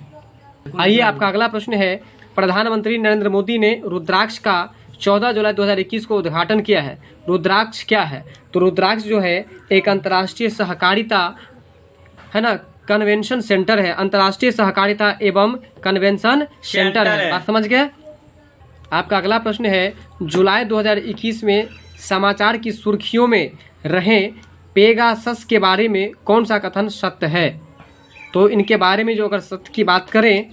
आइए, आपका अगला प्रश्न है प्रधानमंत्री नरेंद्र मोदी ने रुद्राक्ष का 14 जुलाई 2021 को उद्घाटन किया है। रुद्राक्ष क्या है? तो रुद्राक्ष जो है एक अंतर्राष्ट्रीय सहकारिता, है ना, कन्वेंशन सेंटर है। अंतर्राष्ट्रीय सहकारिता एवं कन्वेंशन सेंटर है। बात समझ गए? आपका अगला प्रश्न है जुलाई 2021 में समाचार की सुर्खियों में रहे पेगासस के बारे में कौन सा कथन सत्य है? तो इनके बारे में जो अगर सत्य की बात करें,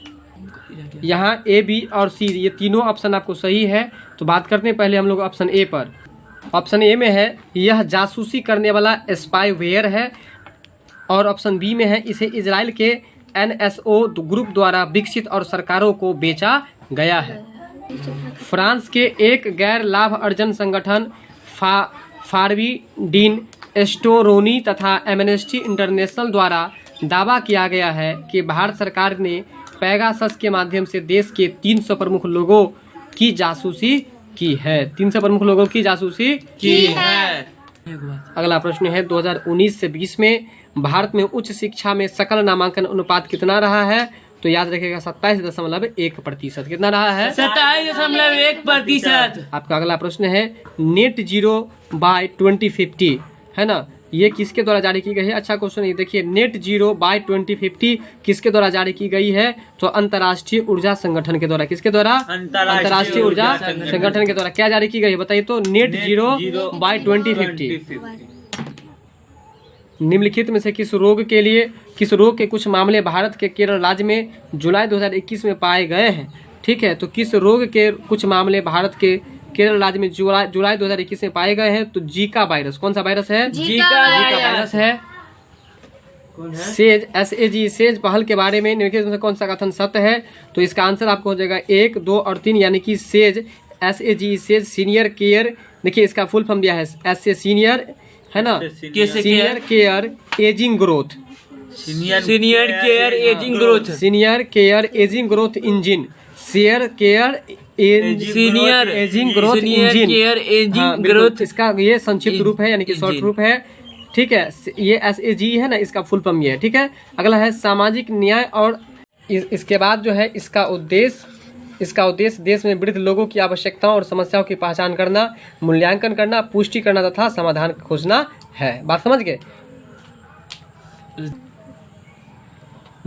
यहाँ A, B और C ये तीनों ऑप्शन आपको सही है। तो बात करते हैं पहले हम लोग ऑप्शन ए पर। ऑप्शन ए में है यह जासूसी करने वाला स्पाईवेयर है, और ऑप्शन बी में है इसे इजराइल के NSO ग्रुप द्वारा विकसित और सरकारों को बेचा गया है। फ्रांस के एक गैर लाभ अर्जन संगठन फारवीडीन एस्टोरोनी तथा एमनेस्टी इंटरनेशनल द्वारा दावा किया गया है कि भारत सरकार ने पेगासस के माध्यम से देश के 300 प्रमुख लोगों की जासूसी की है। 300 प्रमुख लोगों की जासूसी की है। अगला प्रश्न है 2019 से 20 में भारत में उच्च शिक्षा में सकल नामांकन अनुपात कितना रहा है? तो याद रखिएगा 27.1%। कितना रहा है? 27.1%। आपका अगला प्रश्न है नेट जीरो बाय 2050, है ना, ये किसके द्वारा जारी की गई है? अच्छा क्वेश्चन है, देखिए नेट जीरो बाय 2050 किसके द्वारा जारी की गई है? तो अंतर्राष्ट्रीय ऊर्जा संगठन के द्वारा। किसके द्वारा? अंतर्राष्ट्रीय ऊर्जा संगठन के द्वारा। क्या जारी की गई है बताइए? तो नेट जीरो बाय 2050। निम्नलिखित में से किस रोग के कुछ मामले भारत के केरल राज्य में जुलाई 2021 में पाए गए हैं? ठीक है, तो किस रोग के कुछ मामले भारत के केरल राज्य में जुलाई 2021 में पाए गए हैं? तो जीका वायरस। कौन सा वायरस है? जीका वायरस है। सेज SAG सेज पहल के बारे में निम्नलिखित में से कौन सा कथन सत्य है? तो इसका आंसर आपको हो जाएगा 1, 2 और 3, यानी कि says SAG says senior care, देखिए इसका फुल फॉर्म दिया है ऐसे सीनियर, है ना, senior care ageing growth, senior care ageing growth, senior care ageing growth engine, senior care senior ageing growth senior engine, care ageing हाँ, बिल्कुल। ग्रोथ, इसका ये संक्षिप्त रूप है, यानी कि शॉर्ट इंजिन। रूप है, ठीक है। ये SAG है ना, इसका फुल फॉर्म ये है, ठीक है। अगला है सामाजिक न्याय और इसके बाद जो है इसका उद्देश्य देश में वृद्ध लोगों की आवश्यकताओं और समस्याओं की पहचान करना, मूल्यांकन करना, पुष्टि करना तथा समाधान खोजना है। बात समझ गए?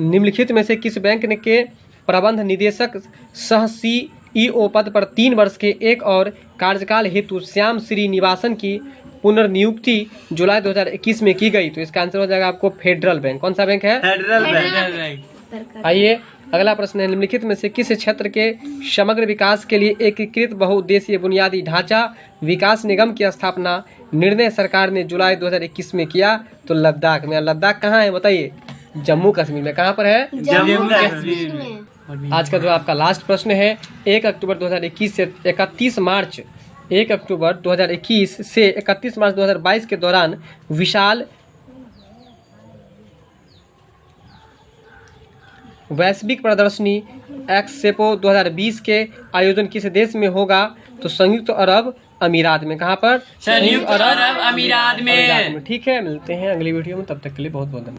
निम्नलिखित में से किस बैंक के प्रबंध निदेशक सह CEO पद पर 3 वर्ष के एक और कार्यकाल हेतु श्याम श्रीनिवासन की पुनर्नियुक्ति जुलाई 2021 में की गई? तो इसका आंसर हो जाएगा आपको फेडरल बैंक। कौन सा बैंक है? Federal bank. आइए अगला प्रश्न है, निम्नलिखित में से किस क्षेत्र के समग्र विकास के लिए एकीकृत बहुउद्देशीय बुनियादी ढांचा विकास निगम की स्थापना निर्णय सरकार ने जुलाई 2021 में किया? तो लद्दाख में। लद्दाख कहाँ है बताइए? जम्मू कश्मीर में। कहाँ पर है? जम्मू कश्मीर में। आज का जो आपका लास्ट प्रश्न है, 1 अक्टूबर 2021 से 31 मार्च 1 अक्टूबर 2021 से 31 मार्च 2022 के दौरान विशाल वैश्विक प्रदर्शनी एक्सपो 2020 के आयोजन किस देश में होगा? तो संयुक्त अरब अमीरात में। कहाँ पर? संयुक्त अरब अमीरात में। ठीक है, मिलते हैं अगली वीडियो में, तब तक के लिए बहुत बहुत धन्यवाद।